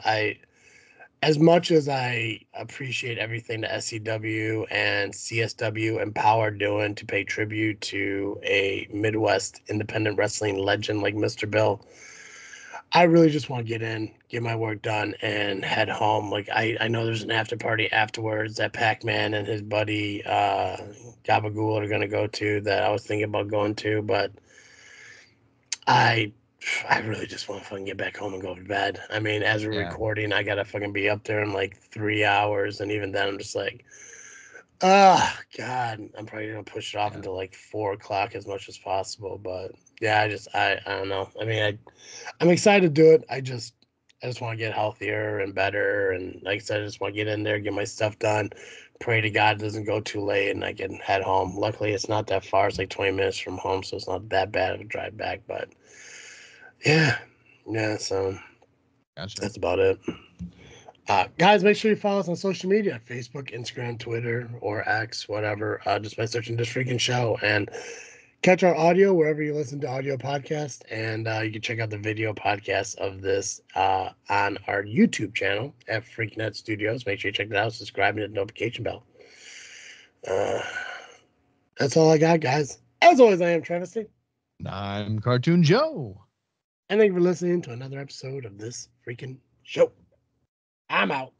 as much as I appreciate everything that SCW and CSW and Power are doing to pay tribute to a Midwest independent wrestling legend like Mr. Bill, I really just want to get in, get my work done, and head home. Like I know there's an after party afterwards that Pac-Man and his buddy Gabagool are gonna go to that I was thinking about going to, but I I really just want to fucking get back home and go to bed. I mean, as we're Yeah. recording, I gotta fucking be up there in like 3 hours, and even then, I'm just like, oh God, I'm probably gonna push it off Yeah. until like 4 o'clock as much as possible. But yeah, I don't know. I mean, I'm excited to do it. I just want to get healthier and better, and like I said, I just want to get in there, get my stuff done. Pray to God it doesn't go too late, and I can head home. Luckily, it's not that far. It's like 20 minutes from home, so it's not that bad of a drive back. But yeah, yeah. So Gotcha. that's about it. Guys, make sure you follow us on social media: Facebook, Instagram, Twitter, or X, whatever. Just by searching "This Freaking Show" and catch our audio wherever you listen to audio podcasts, and you can check out the video podcast of this on our YouTube channel at Freaknet Studios. Make sure you check it out, subscribe, and hit the notification bell. Uh, that's all I got, guys. As always, I am Travesty, I'm Cartoon Joe. and thank you for listening to another episode of This Freaking Show. I'm out.